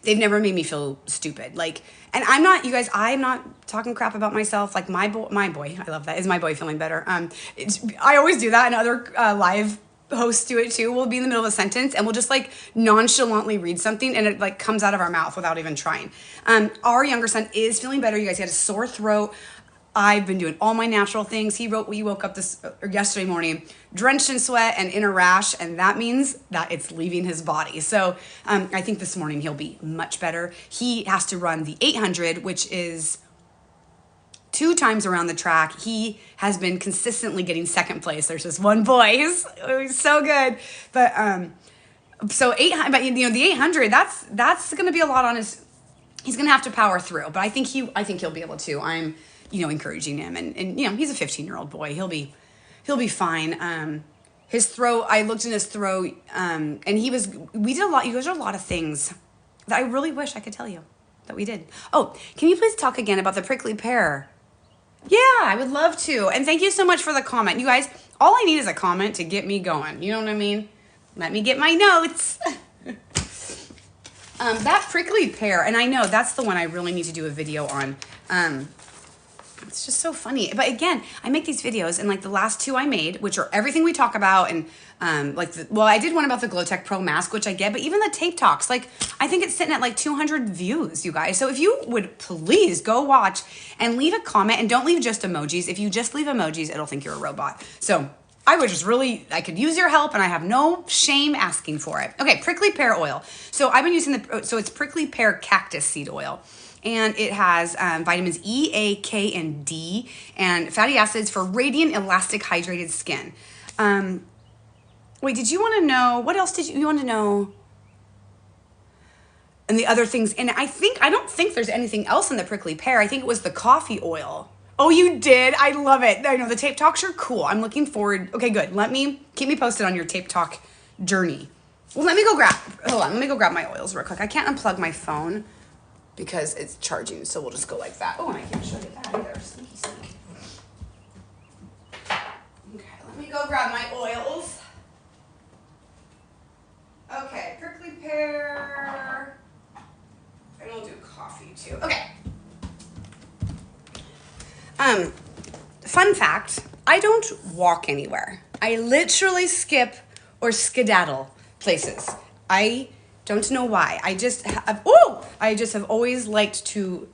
Speaker 1: they've never made me feel stupid. And I'm not, you guys, I'm not talking crap about myself. My boy, I love that. Is my boy feeling better? I always do that, and other live hosts do it too. We'll be in the middle of a sentence, and we'll just nonchalantly read something, and it comes out of our mouth without even trying. Our younger son is feeling better. You guys, he had a sore throat. I've been doing all my natural things. We woke up yesterday morning drenched in sweat and in a rash, and that means that it's leaving his body. So I think this morning he'll be much better. He has to run the 800, which is 2 times around the track. He has been consistently getting second place. There's this one boy, he's so good. But so 800, but the 800, that's going to be a lot on his. He's going to have to power through, but I think he'll be able to. I'm encouraging him, and he's a 15-year-old boy. He'll be fine. His throat, I looked in his throat, and we did a lot. You guys did a lot of things that I really wish I could tell you that we did. Oh, can you please talk again about the prickly pear? Yeah, I would love to. And thank you so much for the comment. You guys, all I need is a comment to get me going. You know what I mean? Let me get my notes. That prickly pear, and I know that's the one I really need to do a video on. It's just so funny. But again, I make these videos, and like the last two I made, which are everything we talk about, and well, I did one about the Glow-Tech Pro Mask, which I get, but even the Tape Talks, like I think it's sitting at like 200 views, you guys. So if you would please go watch and leave a comment, and don't leave just emojis. If you just leave emojis, it'll think you're a robot. So I would just really, I could use your help, and I have no shame asking for it. Okay, prickly pear oil. So I've been using so it's prickly pear cactus seed oil. And it has vitamins E, A, K, and D, and fatty acids for radiant, elastic, hydrated skin. Wait, did you want to know, what else did you want to know? And the other things, and I don't think there's anything else in the prickly pear. I think it was the coffee oil. Oh, you did? I love it. I know the Tape Talks are cool. I'm looking forward. Okay, good. Keep me posted on your Tape Talk journey. Well, let me go grab my oils real quick. I can't unplug my phone because it's charging, so we'll just go like that. Oh, and I can't show you that either. Sneaky sneak. Okay, let me go grab my oils. Okay, prickly pear. And we'll do coffee too. Okay. Fun fact, I don't walk anywhere. I literally skip or skedaddle places. I don't know why. I just have always liked to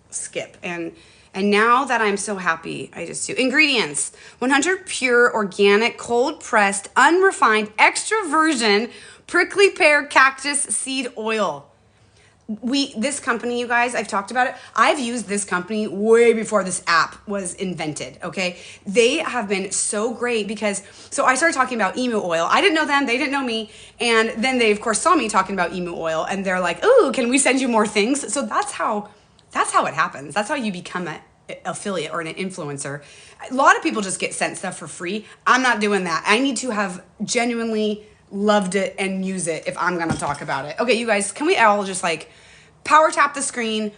Speaker 1: skip. And now that I'm so happy, I just do. Ingredients: 100 pure, organic, cold pressed, unrefined, extra virgin prickly pear cactus seed oil. This company, you guys, I've talked about it. I've used this company way before this app was invented, okay? They have been so great because, so I started talking about emu oil. I didn't know them, they didn't know me. And then they, of course, saw me talking about emu oil, and they're like, ooh, can we send you more things? So that's how it happens. That's how you become an affiliate or an influencer. A lot of people just get sent stuff for free. I'm not doing that. I need to have genuinely loved it and use it if I'm gonna talk about it. Okay, you guys, can we all just like power tap the screen,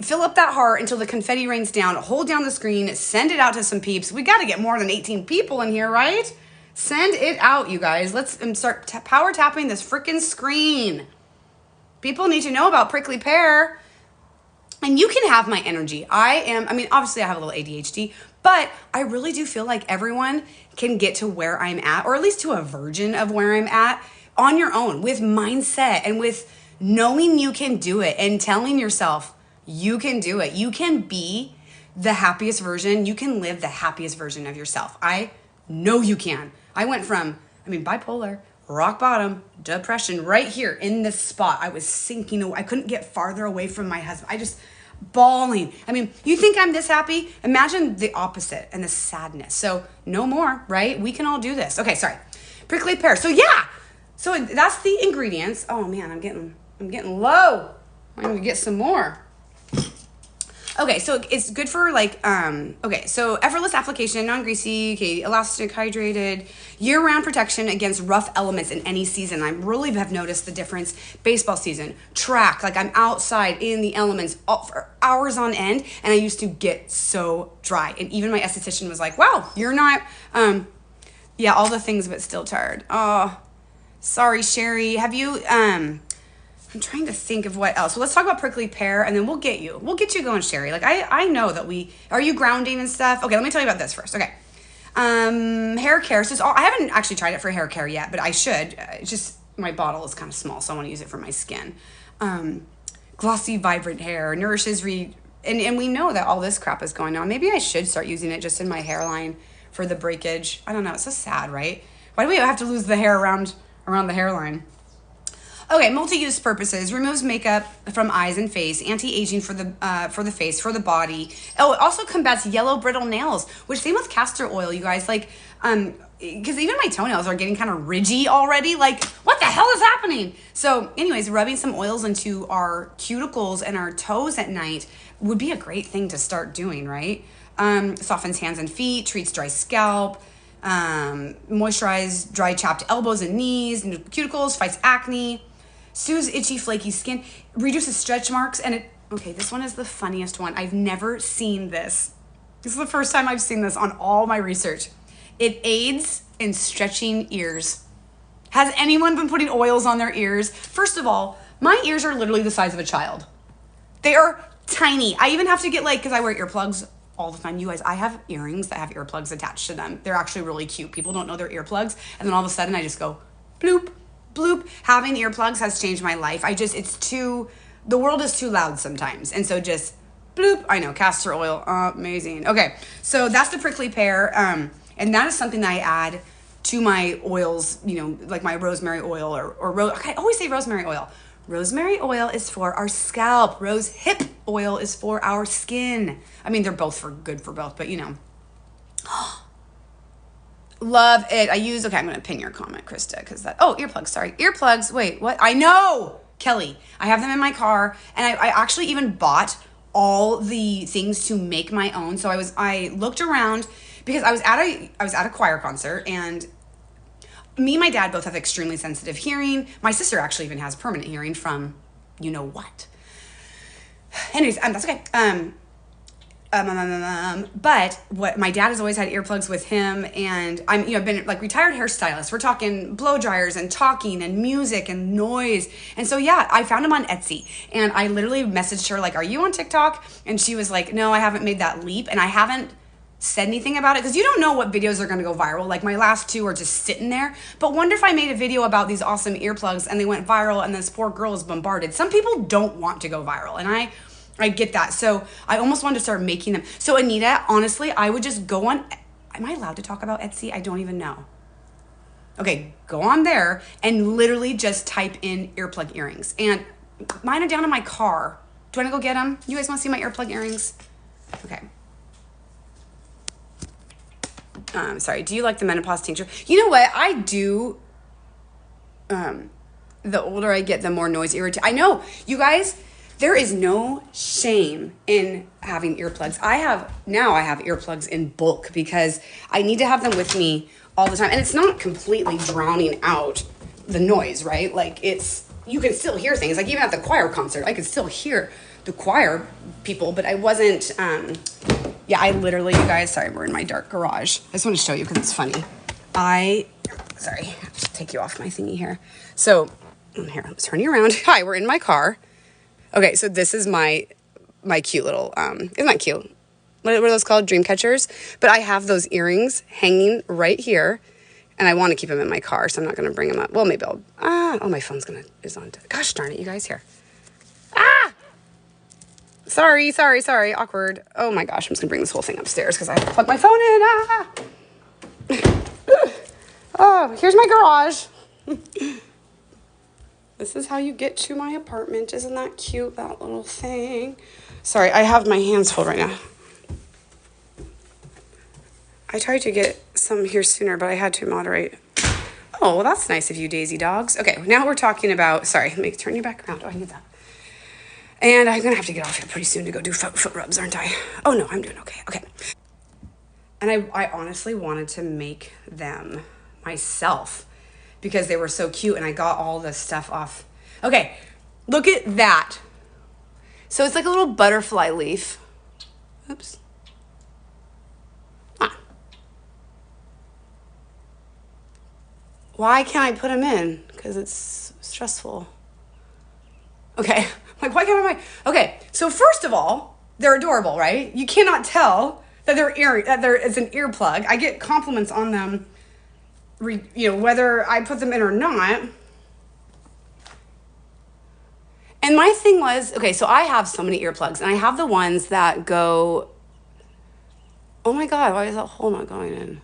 Speaker 1: fill up that heart until the confetti rains down, hold down the screen, send it out to some peeps. We gotta get more than 18 people in here, right? Send it out, you guys. Let's start power tapping this freaking screen. People need to know about prickly pear. And you can have my energy. Obviously I have a little ADHD, but I really do feel like everyone can get to where I'm at, or at least to a version of where I'm at on your own, with mindset and with knowing you can do it and telling yourself you can do it. You can be the happiest version. You can live the happiest version of yourself. I know you can. I went from, bipolar, rock bottom, depression, right here in this spot. I was sinking away. I couldn't get farther away from my husband. I just bawling. You think I'm this happy? Imagine the opposite and the sadness. So no more, right? We can all do this. Okay, sorry. Prickly pear. So yeah. So that's the ingredients. Oh man, I'm getting low. I'm gonna get some more. Okay, so it's good for so effortless application, non-greasy, okay, elastic, hydrated, year-round protection against rough elements in any season. I really have noticed the difference. Baseball season, track, like I'm outside in the elements for hours on end, and I used to get so dry. And even my esthetician was like, wow, you're not, all the things, but still tired. Oh, sorry, Sherry. Have you, I'm trying to think of what else. So let's talk about prickly pear, and then we'll get you going, Sherry. Like I know that are you grounding and stuff? Okay, let me tell you about this first. Okay. Hair care. So I haven't actually tried it for hair care yet, but I should. It's just, my bottle is kind of small, so I want to use it for my skin. Glossy, vibrant hair, nourishes, and we know that all this crap is going on. Maybe I should start using it just in my hairline for the breakage. I don't know. It's so sad, right? Why do we have to lose the hair around the hairline? Okay, multi-use purposes. Removes makeup from eyes and face. Anti-aging for the face, for the body. Oh, it also combats yellow brittle nails, which same with castor oil, you guys. Like, because even my toenails are getting kind of ridgy already. Like, what the hell is happening? So anyways, rubbing some oils into our cuticles and our toes at night would be a great thing to start doing, right? Softens hands and feet, treats dry scalp, moisturize dry chapped elbows and knees and cuticles, fights acne. soothes itchy, flaky skin, reduces stretch marks, and okay, this one is the funniest one. I've never seen this. This is the first time I've seen this on all my research. It aids in stretching ears. Has anyone been putting oils on their ears? First of all, my ears are literally the size of a child. They are tiny. I even have to get because I wear earplugs all the time. You guys, I have earrings that have earplugs attached to them. They're actually really cute. People don't know they're earplugs. And then all of a sudden I just go bloop, bloop. Having earplugs has changed my life. The world is too loud sometimes. And so just bloop. I know, castor oil, amazing. Okay, so that's the prickly pear. And that is something that I add to my oils, like my rosemary oil I always say rosemary oil. Rosemary oil is for our scalp. Rose hip oil is for our skin. I mean, they're both good for both, but love it. I'm going to pin your comment, Krista, because earplugs, sorry. Earplugs, wait, what? I know, Kelly. I have them in my car, and I actually even bought all the things to make my own. So I looked around because I was at a choir concert, and me and my dad both have extremely sensitive hearing. My sister actually even has permanent hearing from what. Anyways, that's okay. But what my dad has always had earplugs with him, and I've been retired hairstylist. We're talking blow dryers and talking and music and noise. And so I found him on Etsy, and I literally messaged her are you on TikTok? And she was like, no, I haven't made that leap, and I haven't said anything about it because you don't know what videos are going to go viral. My last two are just sitting there. But wonder if I made a video about these awesome earplugs and they went viral and this poor girl is bombarded. Some people don't want to go viral, and I get that. So I almost wanted to start making them. So Anita, honestly, I would just go on. Am I allowed to talk about Etsy? I don't even know. Okay, go on there and literally just type in earplug earrings. And mine are down in my car. Do you want to go get them? You guys want to see my earplug earrings? Okay. Sorry, do you like the menopause tincture? You know what? I do. The older I get, the more noise irritation. I know, you guys, there is no shame in having earplugs. I have earplugs in bulk because I need to have them with me all the time. And it's not completely drowning out the noise, right? You can still hear things. Even at the choir concert, I could still hear the choir people, but I wasn't, I literally, you guys, sorry, we're in my dark garage. I just want to show you because it's funny. I have to take you off my thingy here. So, here, I'm turning around. Hi, we're in my car. Okay, so this is my cute little, isn't that cute? What are those called? Dream catchers? But I have those earrings hanging right here, and I want to keep them in my car, so I'm not going to bring them up. Well, maybe my phone's is on. Gosh darn it, you guys, here. Sorry, awkward. Oh my gosh, I'm just gonna bring this whole thing upstairs because I have to plug my phone in. Oh, here's my garage. This is how you get to my apartment. Isn't that cute, that little thing? Sorry, I have my hands full right now. I tried to get some here sooner, but I had to moderate. Oh, well, that's nice of you, Daisy Dogs. Okay, now we're talking about, sorry, let me turn you back around. Oh, I need that. And I'm going to have to get off here pretty soon to go do foot rubs, aren't I? Oh, no, I'm doing okay. Okay. And I honestly wanted to make them myself because they were so cute, and I got all the stuff off. Okay, look at that. So it's like a little butterfly leaf. Oops. Why can't I put them in? Because it's stressful. Okay. Why can't I? Okay, so first of all, they're adorable, right? You cannot tell that it's an earplug. I get compliments on them, whether I put them in or not. And my thing was, okay, so I have so many earplugs, and I have the ones that go, oh my God, why is that hole not going in?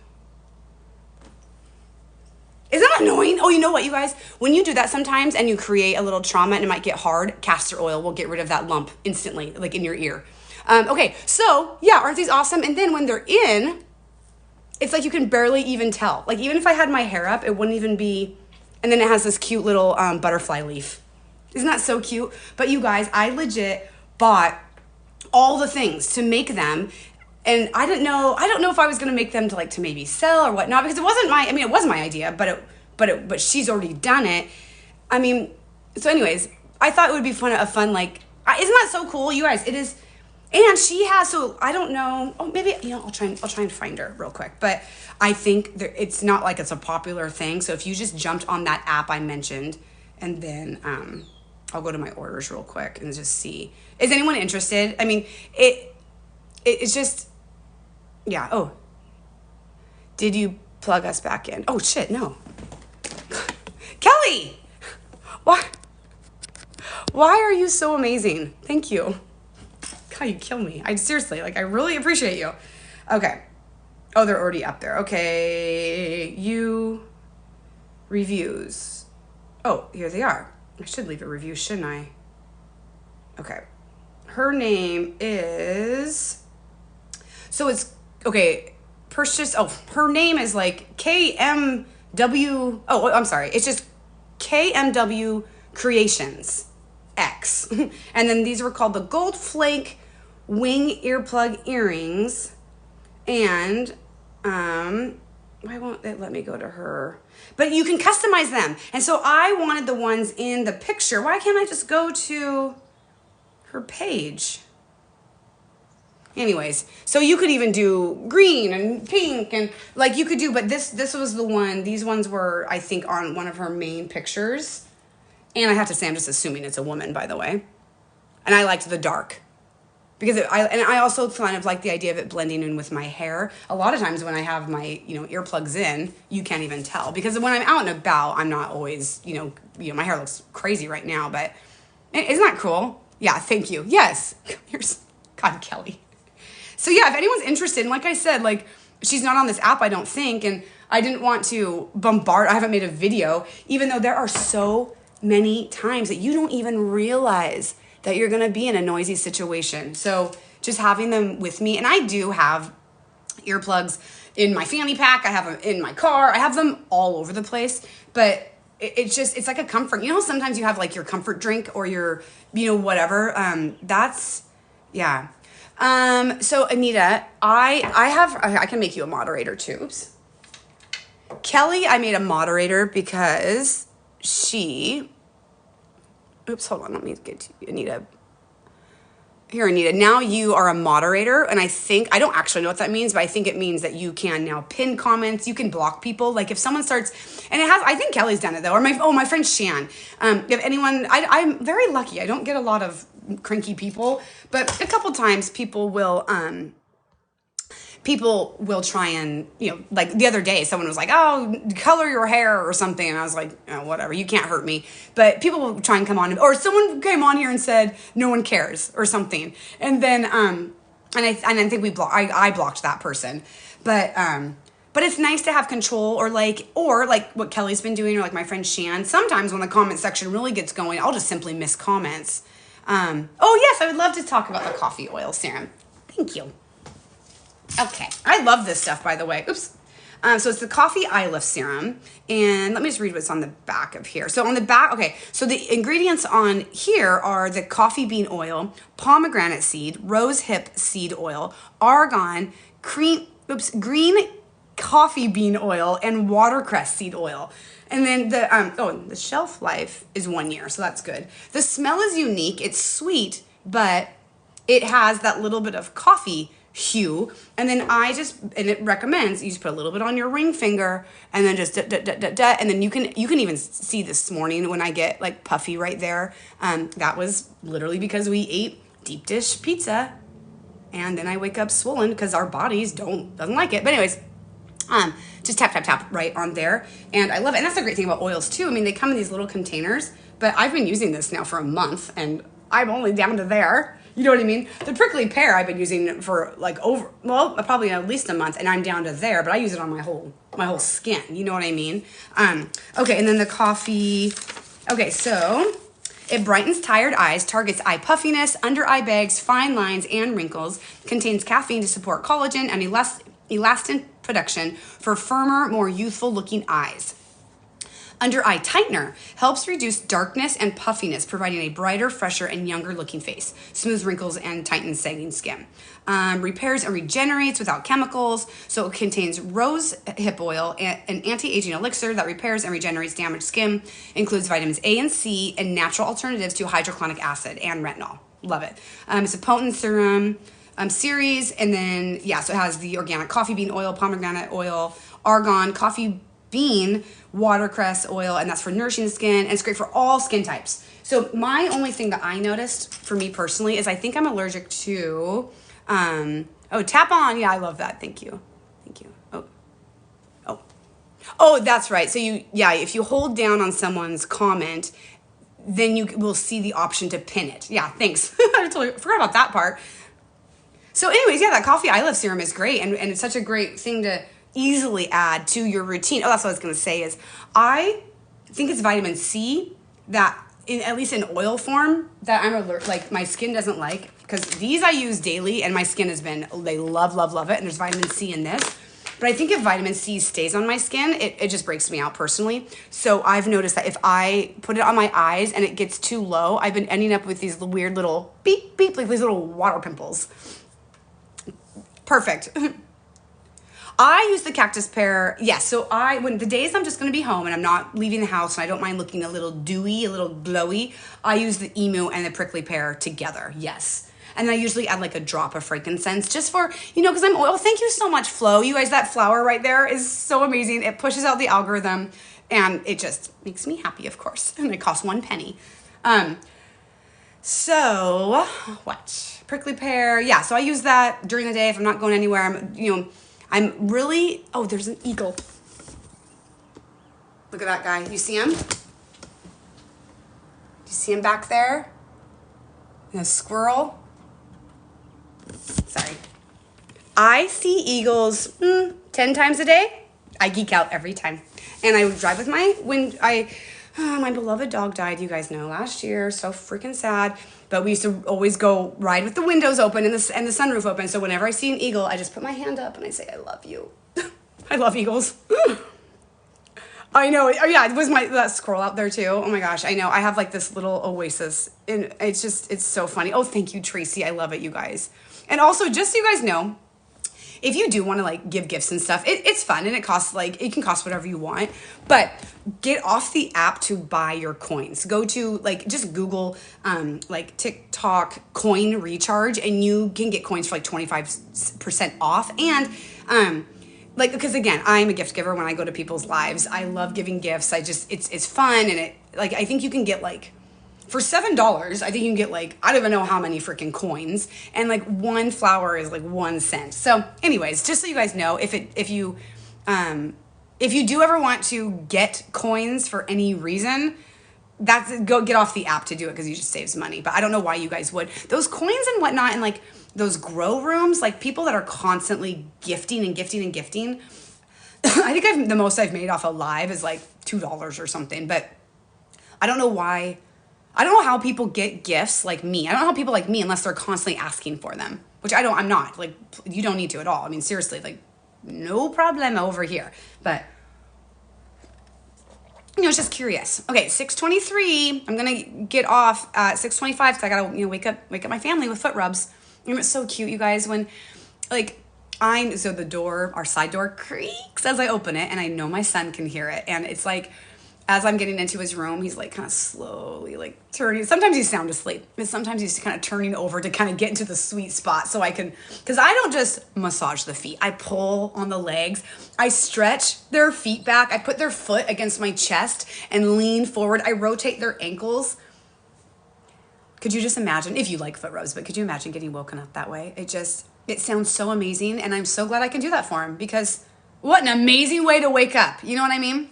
Speaker 1: Is that annoying? Oh, you know what, you guys? When you do that sometimes and you create a little trauma and it might get hard, castor oil will get rid of that lump instantly, in your ear. Okay, so, aren't these awesome? And then when they're in, it's you can barely even tell. Even if I had my hair up, it wouldn't even be, and then it has this cute little butterfly leaf. Isn't that so cute? But you guys, I legit bought all the things to make them. And I don't know if I was going to make them to maybe sell or whatnot, because it wasn't it was my idea, but she's already done it. I mean, So anyways, I thought it would be a fun, like, isn't that so cool, you guys? It is. And she has, so I don't know. Oh, maybe, I'll try and find her real quick. But I think it's not like it's a popular thing. So if you just jumped on that app I mentioned, and then I'll go to my orders real quick and just see. Is anyone interested? I mean, it's just, yeah. Oh, did you plug us back in? Oh shit, no. Kelly, why are you so amazing? Thank you. God, you kill me. I seriously, like, I really appreciate you. Okay. Oh, they're already up there. Okay. Reviews. Oh, here they are. I should leave a review, shouldn't I? Okay. Her name is, so it's, okay, her name is like KMW, oh, I'm sorry. It's just KMW Creations X. And then these were called the Gold Flake Wing Earplug Earrings. And why won't it let me go to her? But you can customize them. And so I wanted the ones in the picture. Why can't I just go to her page? Anyways, so you could even do green and pink and like you could do, but this was the one, these ones were, I think, on one of her main pictures. And I have to say, I'm just assuming it's a woman, by the way. And I liked the dark. Because I also kind of like the idea of it blending in with my hair. A lot of times when I have my, earplugs in, you can't even tell. Because when I'm out and about, I'm not always, my hair looks crazy right now. But isn't that cool? Yeah, thank you. Yes. God, Kelly. So yeah, if anyone's interested, and like I said, like, she's not on this app, I don't think. And I didn't want to bombard. I haven't made a video, even though there are so many times that you don't even realize that you're going to be in a noisy situation. So just having them with me, and I do have earplugs in my fanny pack. I have them in my car. I have them all over the place, but it's like a comfort. Sometimes you have like your comfort drink or your, whatever. Yeah. So Anita, I can make you a moderator too. Oops. Kelly, I made a moderator because oops, hold on. Let me get to Anita. Here, Anita. Now you are a moderator, and I don't actually know what that means, but I think it means that you can now pin comments. You can block people. Like if someone starts, and I think Kelly's done it though, or my friend Shan. If anyone, I'm very lucky. I don't get a lot of cranky people, but a couple times people will try and, like the other day, someone was like, oh, color your hair or something. And I was like, oh, whatever, you can't hurt me. But people will try and come on, or someone came on here and said, no one cares or something. And then, and I think I blocked that person. But it's nice to have control or like what Kelly's been doing, or like my friend Shan. Sometimes when the comment section really gets going, I'll just simply miss comments. Oh yes, I would love to talk about the coffee oil serum. Thank you. Okay, I love this stuff, by the way. Oops. So it's the Coffee Eye Lift Serum. And let me just read what's on the back of here. So on the back, okay, so the ingredients on here are the coffee bean oil, pomegranate seed, rose hip seed oil, argan, green coffee bean oil, and watercress seed oil. And then the shelf life is 1 year, so that's good. The smell is unique. It's sweet, but it has that little bit of coffee hue. And then and it recommends you just put a little bit on your ring finger and then just and then you can even see this morning when I get like puffy right there. That was literally because we ate deep dish pizza and then I wake up swollen because our bodies doesn't like it. But anyways, just tap right on there. And I love it. And that's the great thing about oils too. I mean, they come in these little containers, but I've been using this now for a month and I'm only down to there. You know what I mean? The prickly pear I've been using for like probably at least a month, and I'm down to there, but I use it on my whole skin. You know what I mean? Okay, and then the coffee. Okay, so it brightens tired eyes, targets eye puffiness, under eye bags, fine lines, and wrinkles. Contains caffeine to support collagen and elastin production for firmer, more youthful looking eyes. Under Eye Tightener helps reduce darkness and puffiness, providing a brighter, fresher, and younger looking face. Smooths wrinkles and tightens sagging skin. Repairs and regenerates without chemicals. So it contains rose hip oil, and an anti-aging elixir that repairs and regenerates damaged skin. Includes vitamins A and C and natural alternatives to hydrochloric acid and retinol. Love it. It's a potent serum series. And then, yeah, so it has the organic coffee bean oil, pomegranate oil, argan, coffee bean, watercress oil, and that's for nourishing the skin, and it's great for all skin types. So my only thing that I noticed for me personally is I think I'm allergic to, oh, tap on. Yeah, I love that. Thank you. Thank you. Oh, that's right. So if you hold down on someone's comment, then you will see the option to pin it. Yeah, thanks. I totally forgot about that part. So anyways, yeah, that coffee eye lift serum is great, and it's such a great thing to easily add to your routine. Oh, that's what I was going to say is I think it's vitamin C that, at least in oil form, that I'm allergic, like my skin doesn't like, because these I use daily and my skin has been, they love it, and there's vitamin C in this. But I think if vitamin C stays on my skin, it just breaks me out personally. So I've noticed that if I put it on my eyes and it gets too low, I've been ending up with these weird little beep, beep, like these little water pimples. Perfect. I use the cactus pear. Yes, so when the days I'm just going to be home and I'm not leaving the house and I don't mind looking a little dewy, a little glowy, I use the emu and the prickly pear together. Yes. And I usually add like a drop of frankincense just for, because I'm oil. Thank you so much, Flo. You guys, that flower right there is so amazing. It pushes out the algorithm and it just makes me happy, of course. And it costs 1 penny. So what? Prickly pear. Yeah, so I use that during the day if I'm not going anywhere. I'm really, oh, there's an eagle. Look at that guy. You see him? You see him back there? And a squirrel. Sorry. I see eagles 10 times a day. I geek out every time. And I drive with my beloved dog died, you guys know, last year. So freaking sad. But we used to always go ride with the windows open and the sunroof open. So whenever I see an eagle, I just put my hand up and I say, I love you. I love eagles. I know. Oh, yeah, it was that squirrel out there too. Oh my gosh, I know. I have like this little oasis. And it's so funny. Oh, thank you, Tracy. I love it, you guys. And also, just so you guys know, if you do want to like give gifts and stuff, it's fun and it can cost whatever you want, but get off the app to buy your coins. Go to just Google like TikTok coin recharge and you can get coins for like 25% off. And because again, I'm a gift giver when I go to people's lives. I love giving gifts. It's fun. And I think you can get for $7, I think you can get I don't even know how many freaking coins, and one flower is 1 cent. So anyways, just so you guys know, if you do ever want to get coins for any reason, go get off the app to do it, because it just saves money. But I don't know why you guys would. Those coins and whatnot, and those grow rooms, people that are constantly gifting and gifting and gifting. I think the most I've made off a live is $2 or something. But I don't know why. I don't know how people get gifts like me. I don't know how people like me, unless they're constantly asking for them, which I'm not. You don't need to at all. I mean, seriously, no problem over here. But, it's just curious. Okay, 6:23. I'm going to get off at 6:25 because I got to, wake up my family with foot rubs. And it's so cute, you guys, when, so the door, our side door creaks as I open it, and I know my son can hear it. And it's as I'm getting into his room, he's kind of slowly turning. Sometimes he's sound asleep, but sometimes he's kind of turning over to kind of get into the sweet spot so I can, because I don't just massage the feet. I pull on the legs. I stretch their feet back. I put their foot against my chest and lean forward. I rotate their ankles. Could you just imagine, if you like foot rubs, but could you imagine getting woken up that way? It sounds so amazing. And I'm so glad I can do that for him, because what an amazing way to wake up. You know what I mean?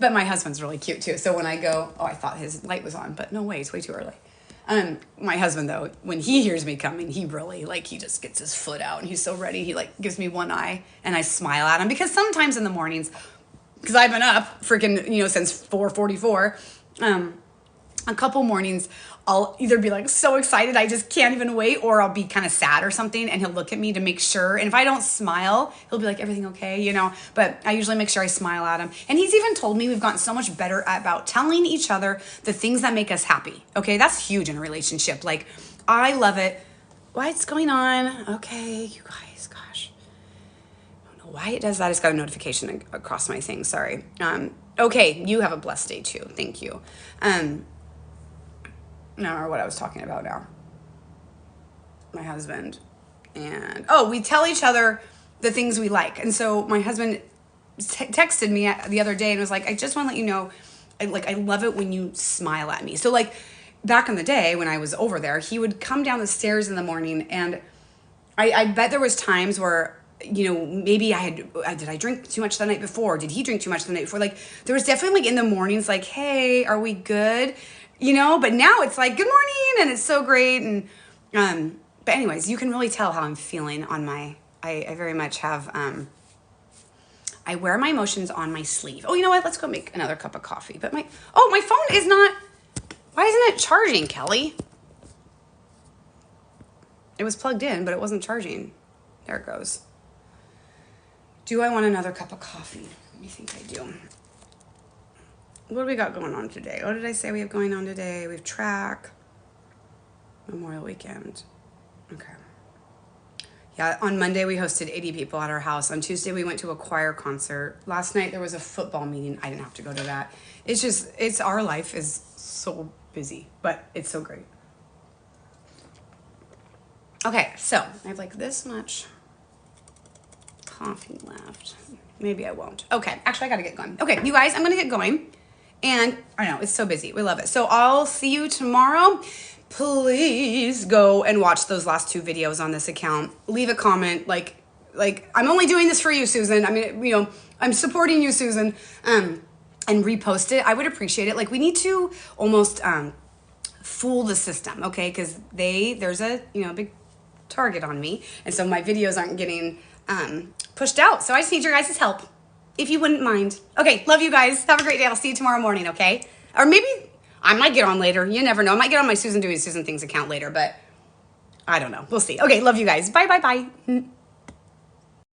Speaker 1: But my husband's really cute too. So when I go, I thought his light was on, but no way, it's way too early. My husband though, when he hears me coming, he really he just gets his foot out and he's so ready. He gives me one eye and I smile at him, because sometimes in the mornings, because I've been up freaking, since 4:44, a couple mornings,
Speaker 2: I'll either be like so excited I just can't even wait, or I'll be kind of sad or something, and he'll look at me to make sure. And if I don't smile, he'll be like, everything okay, you know? But I usually make sure I smile at him. And he's even told me we've gotten so much better about telling each other the things that make us happy. Okay, that's huge in a relationship. Like, I love it. What's going on? Okay, you guys, gosh. I don't know why it does that. It's got a notification across my thing, sorry. Okay, you have a blessed day too. Thank you. I don't know what I was talking about now. My husband. And, we tell each other the things we like. And so my husband texted me the other day and was like, I just want to let you know, I love it when you smile at me. So like back in the day when I was over there, he would come down the stairs in the morning, and I bet there was times where, you know, maybe did I drink too much the night before? Did he drink too much the night before? Like, there was definitely like in the mornings, like, hey, are we good? You know, but now it's like, good morning, and it's so great. And, but anyways, you can really tell how I'm feeling on I very much have, I wear my emotions on my sleeve. Oh, you know what? Let's go make another cup of coffee. But my phone is not, why isn't it charging, Kelly? It was plugged in, but it wasn't charging. There it goes. Do I want another cup of coffee? Let me think I do. What do we got going on today? What did I say we have going on today? We have track. Memorial weekend. Okay. Yeah, on Monday we hosted 80 people at our house. On Tuesday we went to a choir concert. Last night there was a football meeting. I didn't have to go to that. Our life is so busy, but it's so great. Okay, so I have like this much coffee left. Maybe I won't. Okay, actually I gotta get going. Okay, you guys, I'm gonna get going. And I know, it's so busy. We love it. So I'll see you tomorrow. Please go and watch those last 2 videos on this account. Leave a comment. Like I'm only doing this for you, Susan. I mean, you know, I'm supporting you, Susan. And repost it. I would appreciate it. Like, we need to almost fool the system, okay? Because there's a, you know, big target on me. And so my videos aren't getting pushed out. So I just need your guys' help, if you wouldn't mind. Okay, love you guys. Have a great day. I'll see you tomorrow morning, okay? Or maybe I might get on later. You never know. I might get on my Susan Doing Susan Things account later, but I don't know. We'll see. Okay, love you guys. Bye, bye, bye.